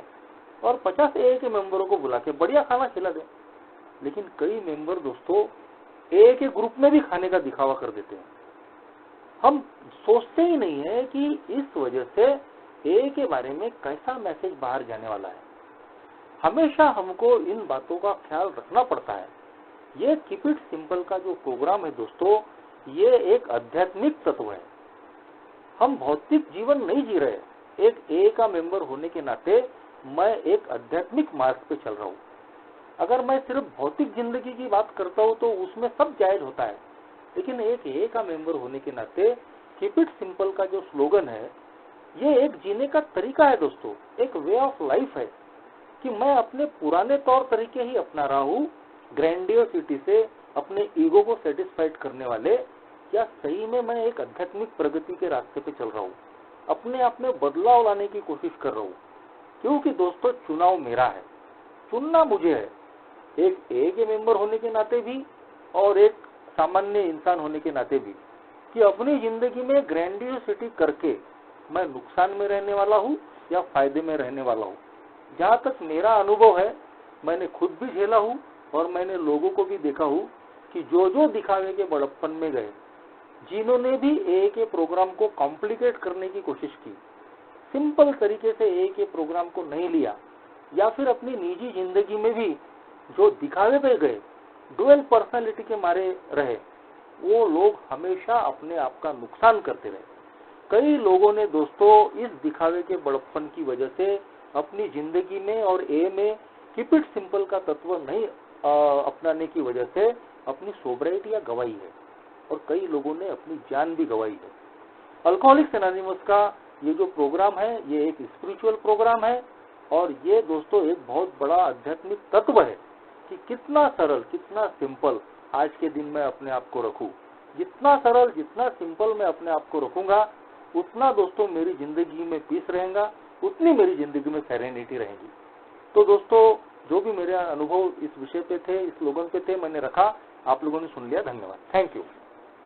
और 50 ए के मेंबरों को बुला के बढ़िया खाना खिला दे। लेकिन कई मेंबर दोस्तों ए के ग्रुप में भी खाने का दिखावा कर देते हैं। हम सोचते ही नहीं है कि इस वजह से ए के बारे में कैसा मैसेज बाहर जाने वाला है। हमेशा हमको इन बातों का ख्याल रखना पड़ता है। ये कीप इट सिंपल का जो प्रोग्राम है दोस्तों, ये एक आध्यात्मिक तत्व है। हम भौतिक जीवन नहीं जी रहे। एक ए का मेंबर होने के नाते मैं एक आध्यात्मिक मार्ग पे चल रहा हूँ। अगर मैं सिर्फ भौतिक जिंदगी की बात करता हूँ तो उसमें सब जायज होता है, लेकिन एक ए का मेंबर होने के नाते कीप इट सिंपल का जो स्लोगन है, ये एक जीने का तरीका है दोस्तों, एक वे ऑफ लाइफ है कि मैं अपने पुराने तौर तरीके ही अपना रहा हूँ, ग्रैंडियोसिटी से अपने ईगो को सेटिस्फाइड करने वाले, या सही में मैं एक आध्यात्मिक प्रगति के रास्ते पे चल रहा हूँ, अपने आप में बदलाव लाने की कोशिश कर रहा हूँ। क्योंकि दोस्तों चुनाव मेरा है, चुनना मुझे है, एक ए के मेंबर होने के नाते भी और एक सामान्य इंसान होने के नाते भी, कि अपनी जिंदगी में ग्रैंडियोसिटी करके मैं नुकसान में रहने वाला हूँ या फायदे में रहने वाला हूँ। जहाँ तक मेरा अनुभव है, मैंने खुद भी झेला हूँ और मैंने लोगों को भी देखा हूँ कि जो जो दिखावे के बड़प्पन में गए, जिन्होंने भी ए के प्रोग्राम को कॉम्प्लिकेट करने की कोशिश की, सिंपल तरीके से ए के प्रोग्राम को नहीं लिया, या फिर अपनी निजी जिंदगी में भी जो दिखावे पे गए, डुअल पर्सनालिटी के मारे रहे, वो लोग हमेशा अपने आप का नुकसान करते रहे। कई लोगों ने दोस्तों इस दिखावे के बड़प्पन की वजह से अपनी जिंदगी में और ए में कीप इट सिंपल का तत्व नहीं अपनाने की वजह से अपनी सोब्राइटी गवाई है, और कई लोगों ने अपनी जान भी गवाई है। अल्कोहलिक्स एनोनिमस का ये जो प्रोग्राम है, ये एक स्पिरिचुअल प्रोग्राम है, और ये दोस्तों एक बहुत बड़ा आध्यात्मिक तत्व है कि कितना सरल, कितना सिंपल आज के दिन में अपने आप को रखूं। जितना सरल, जितना सिंपल मैं अपने आप को रखूंगा, उतना दोस्तों मेरी जिंदगी में पीस रहेगा, उतनी मेरी जिंदगी में सेरेनिटी रहेगी। तो दोस्तों जो भी मेरे अनुभव इस विषय पे थे, इस स्लोगन पे थे, मैंने रखा, आप लोगों ने सुन लिया। धन्यवाद। Thank you.